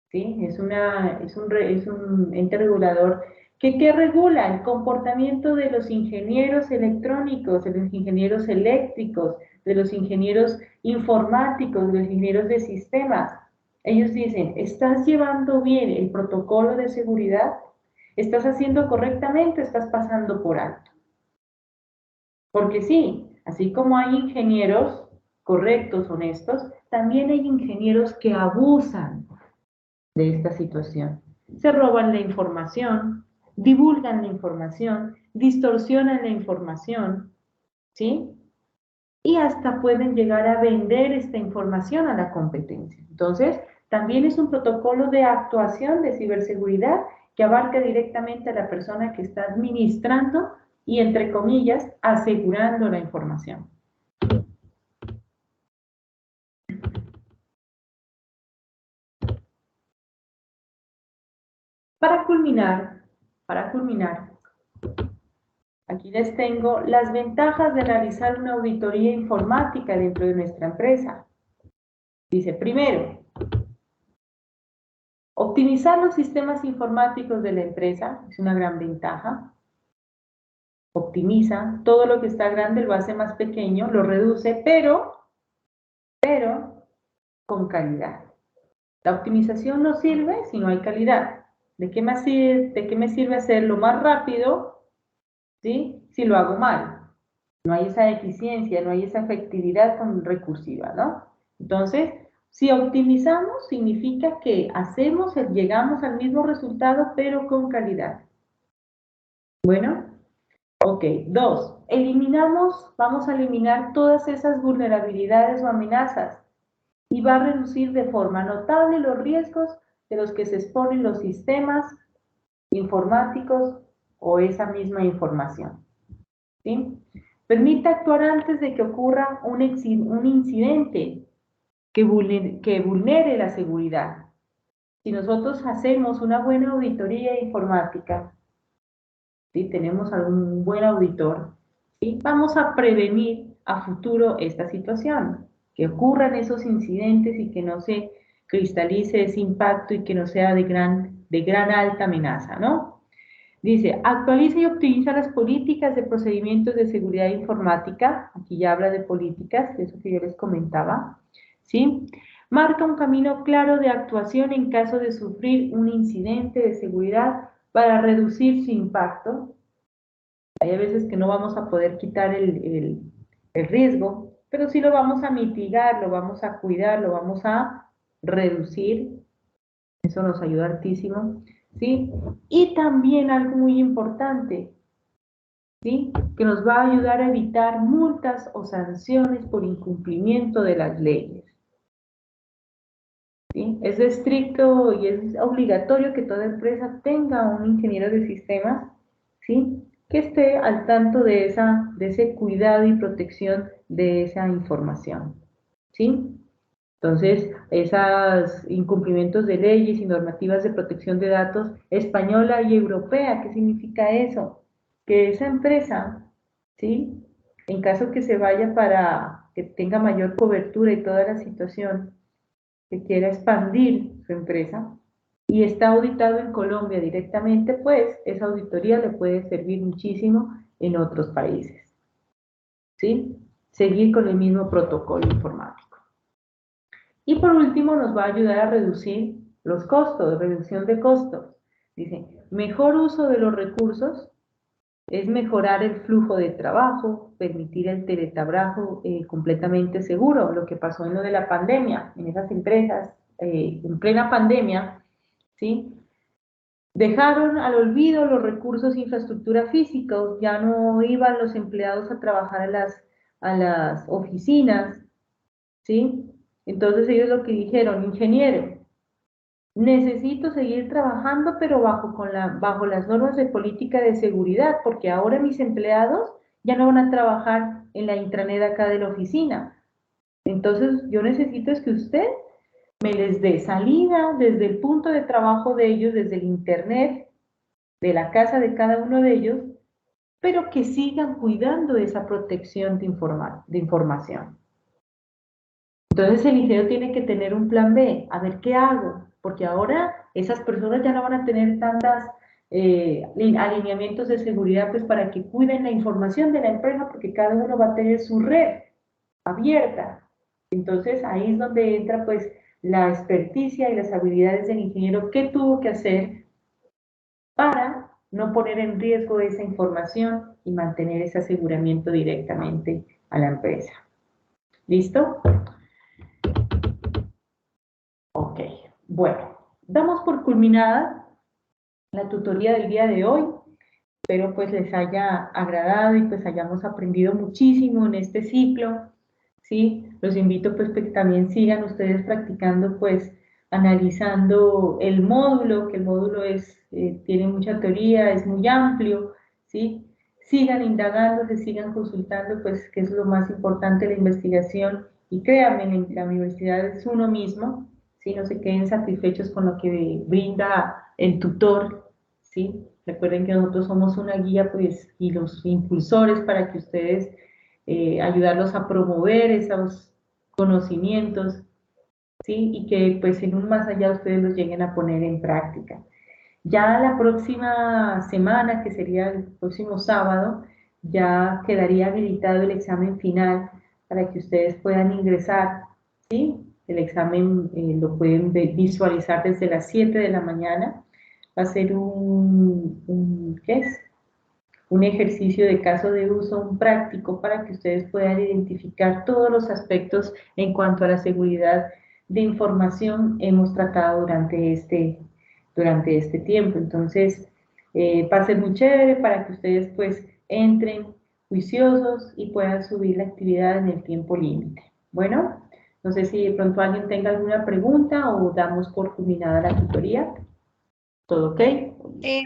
¿sí? Es un ente regulador que regula el comportamiento de los ingenieros electrónicos, de los ingenieros eléctricos, de los ingenieros informáticos, de los ingenieros de sistemas. Ellos dicen, ¿estás llevando bien el protocolo de seguridad? ¿Estás haciendo correctamente o estás pasando por alto? Porque sí, así como hay ingenieros correctos, honestos, también hay ingenieros que abusan de esta situación. Se roban la información, divulgan la información, distorsionan la información, ¿sí? Y hasta pueden llegar a vender esta información a la competencia. Entonces, también es un protocolo de actuación de ciberseguridad que abarca directamente a la persona que está administrando y, entre comillas, asegurando la información. Para culminar, aquí les tengo las ventajas de realizar una auditoría informática dentro de nuestra empresa. Dice, primero, optimizar los sistemas informáticos de la empresa es una gran ventaja. Optimiza, todo lo que está grande lo hace más pequeño, lo reduce, pero con calidad. La optimización no sirve si no hay calidad. ¿De qué me sirve hacerlo más rápido, ¿sí? Si lo hago mal? No hay esa eficiencia, no hay esa efectividad recursiva, ¿no? Entonces, si optimizamos, significa que llegamos al mismo resultado, pero con calidad. Bueno, ok. 2. Vamos a eliminar todas esas vulnerabilidades o amenazas y va a reducir de forma notable los riesgos de los que se exponen los sistemas informáticos o esa misma información. ¿Sí? Permite actuar antes de que ocurra un incidente que vulnere la seguridad. Si nosotros hacemos una buena auditoría informática, ¿sí? Tenemos algún buen auditor, ¿sí? Vamos a prevenir a futuro esta situación, que ocurran esos incidentes y que no se cristalice ese impacto y que no sea de gran alta amenaza, ¿no? Dice, actualiza y optimiza las políticas de procedimientos de seguridad informática. Aquí ya habla de políticas, de eso que yo les comentaba. ¿Sí? Marca un camino claro de actuación en caso de sufrir un incidente de seguridad para reducir su impacto. Hay a veces que no vamos a poder quitar el riesgo, pero sí lo vamos a mitigar, lo vamos a cuidar, lo vamos a reducir. Eso nos ayuda hartísimo. ¿Sí? Y también algo muy importante, ¿sí? Que nos va a ayudar a evitar multas o sanciones por incumplimiento de las leyes. ¿Sí? Es estricto y es obligatorio que toda empresa tenga un ingeniero de sistemas, ¿sí? Que esté al tanto de ese cuidado y protección de esa información. ¿Sí? Entonces, esos incumplimientos de leyes y normativas de protección de datos española y europea, ¿qué significa eso? Que esa empresa, ¿sí? En caso que se vaya para que tenga mayor cobertura y toda la situación, que quiera expandir su empresa y está auditado en Colombia directamente, pues esa auditoría le puede servir muchísimo en otros países, ¿sí? Seguir con el mismo protocolo informático. Y por último, nos va a ayudar a reducir los costos, reducción de costos. Dice, mejor uso de los recursos es mejorar el flujo de trabajo, permitir el teletrabajo completamente seguro, lo que pasó en lo de la pandemia, en esas empresas, en plena pandemia, ¿sí? Dejaron al olvido los recursos de infraestructura físicos, ya no iban los empleados a trabajar a las oficinas, ¿sí? Entonces ellos lo que dijeron, ingeniero, necesito seguir trabajando, pero bajo las normas de política de seguridad, porque ahora mis empleados ya no van a trabajar en la intranet acá de la oficina. Entonces yo necesito es que usted me les dé salida desde el punto de trabajo de ellos, desde el internet, de la casa de cada uno de ellos, pero que sigan cuidando esa protección de información. Entonces el ingeniero tiene que tener un plan B, a ver qué hago, porque ahora esas personas ya no van a tener tantas alineamientos de seguridad pues para que cuiden la información de la empresa, porque cada uno va a tener su red abierta. Entonces ahí es donde entra pues la experticia y las habilidades del ingeniero que tuvo que hacer para no poner en riesgo esa información y mantener ese aseguramiento directamente a la empresa. ¿Listo? Ok, bueno, damos por culminada la tutoría del día de hoy. Espero pues les haya agradado y pues hayamos aprendido muchísimo en este ciclo, ¿sí? Los invito pues que también sigan ustedes practicando pues analizando el módulo, que el módulo tiene mucha teoría, es muy amplio, ¿sí? Sigan indagando, se sigan consultando pues que es lo más importante de la investigación y créanme, la universidad es uno mismo, ¿sí? No se queden satisfechos con lo que brinda el tutor, ¿sí? Recuerden que nosotros somos una guía pues, y los impulsores para que ustedes ayudarlos a promover esos conocimientos, ¿sí? Y que pues en un más allá ustedes los lleguen a poner en práctica. Ya la próxima semana, que sería el próximo sábado, ya quedaría habilitado el examen final para que ustedes puedan ingresar, ¿sí? El examen lo pueden visualizar desde las 7 de la mañana. Va a ser ¿qué es? un ejercicio de caso de uso, un práctico, para que ustedes puedan identificar todos los aspectos en cuanto a la seguridad de información hemos tratado durante este tiempo. Entonces, va a ser muy chévere para que ustedes pues entren juiciosos y puedan subir la actividad en el tiempo límite. Bueno, no sé si de pronto alguien tenga alguna pregunta o damos por culminada la tutoría. ¿Todo ok?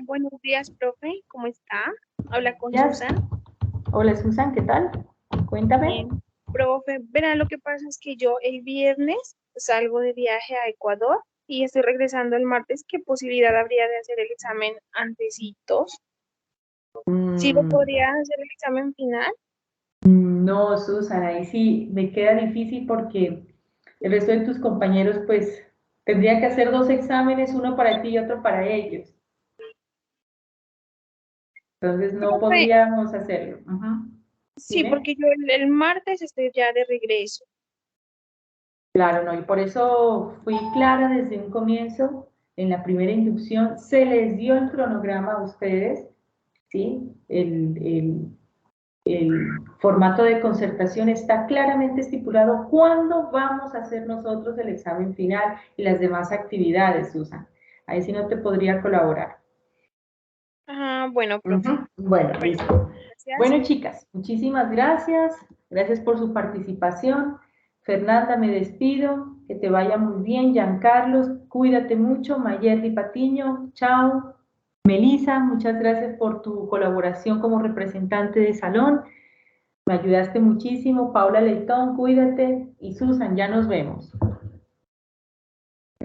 Buenos días, profe. ¿Cómo está? Habla con Yes. Susan. Hola Susan, ¿qué tal? Cuéntame. Bien. Profe, verá, lo que pasa es que yo el viernes salgo de viaje a Ecuador y estoy regresando el martes. ¿Qué posibilidad habría de hacer el examen antecitos? ¿Sí lo podría hacer el examen final? No, Susan, ahí sí me queda difícil porque el resto de tus compañeros pues tendría que hacer 2 exámenes, uno para ti y otro para ellos. Entonces no Profe, podríamos hacerlo. Ujú. sí, Dime. porque yo el martes estoy ya de regreso. Claro, no, y por eso fui clara desde un comienzo, en la primera inducción, se les dio el cronograma a ustedes, ¿sí? El formato de concertación está claramente estipulado cuándo vamos a hacer nosotros el examen final y las demás actividades, Susan. Ahí sí no te podría colaborar. Ah, bueno, profe. Bueno, Bueno, listo. gracias. Bueno, chicas, muchísimas gracias. Gracias por su participación. Fernanda, me despido. Que te vaya muy bien. Giancarlos, cuídate mucho. Mayerly Patiño, chao. Melissa, muchas gracias por tu colaboración como representante de salón. Me ayudaste muchísimo. Paula Leitón, cuídate. Y Susan, ya nos vemos.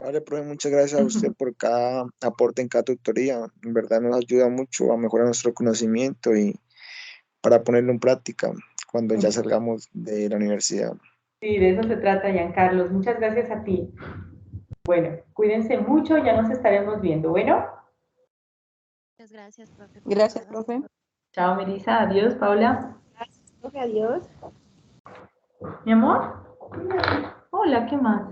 Vale, profe, muchas gracias a usted por cada aporte en cada tutoría. En verdad nos ayuda mucho a mejorar nuestro conocimiento y para ponerlo en práctica cuando ya salgamos de la universidad. Sí, de eso se trata, Giancarlos. Muchas gracias a ti. Bueno, cuídense mucho, ya nos estaremos viendo. Bueno, Muchas gracias, profe, por Gracias, todo. profe. chao, Melissa. Adiós, Paula. Profe, adiós. Mi amor. Hola, ¿qué más?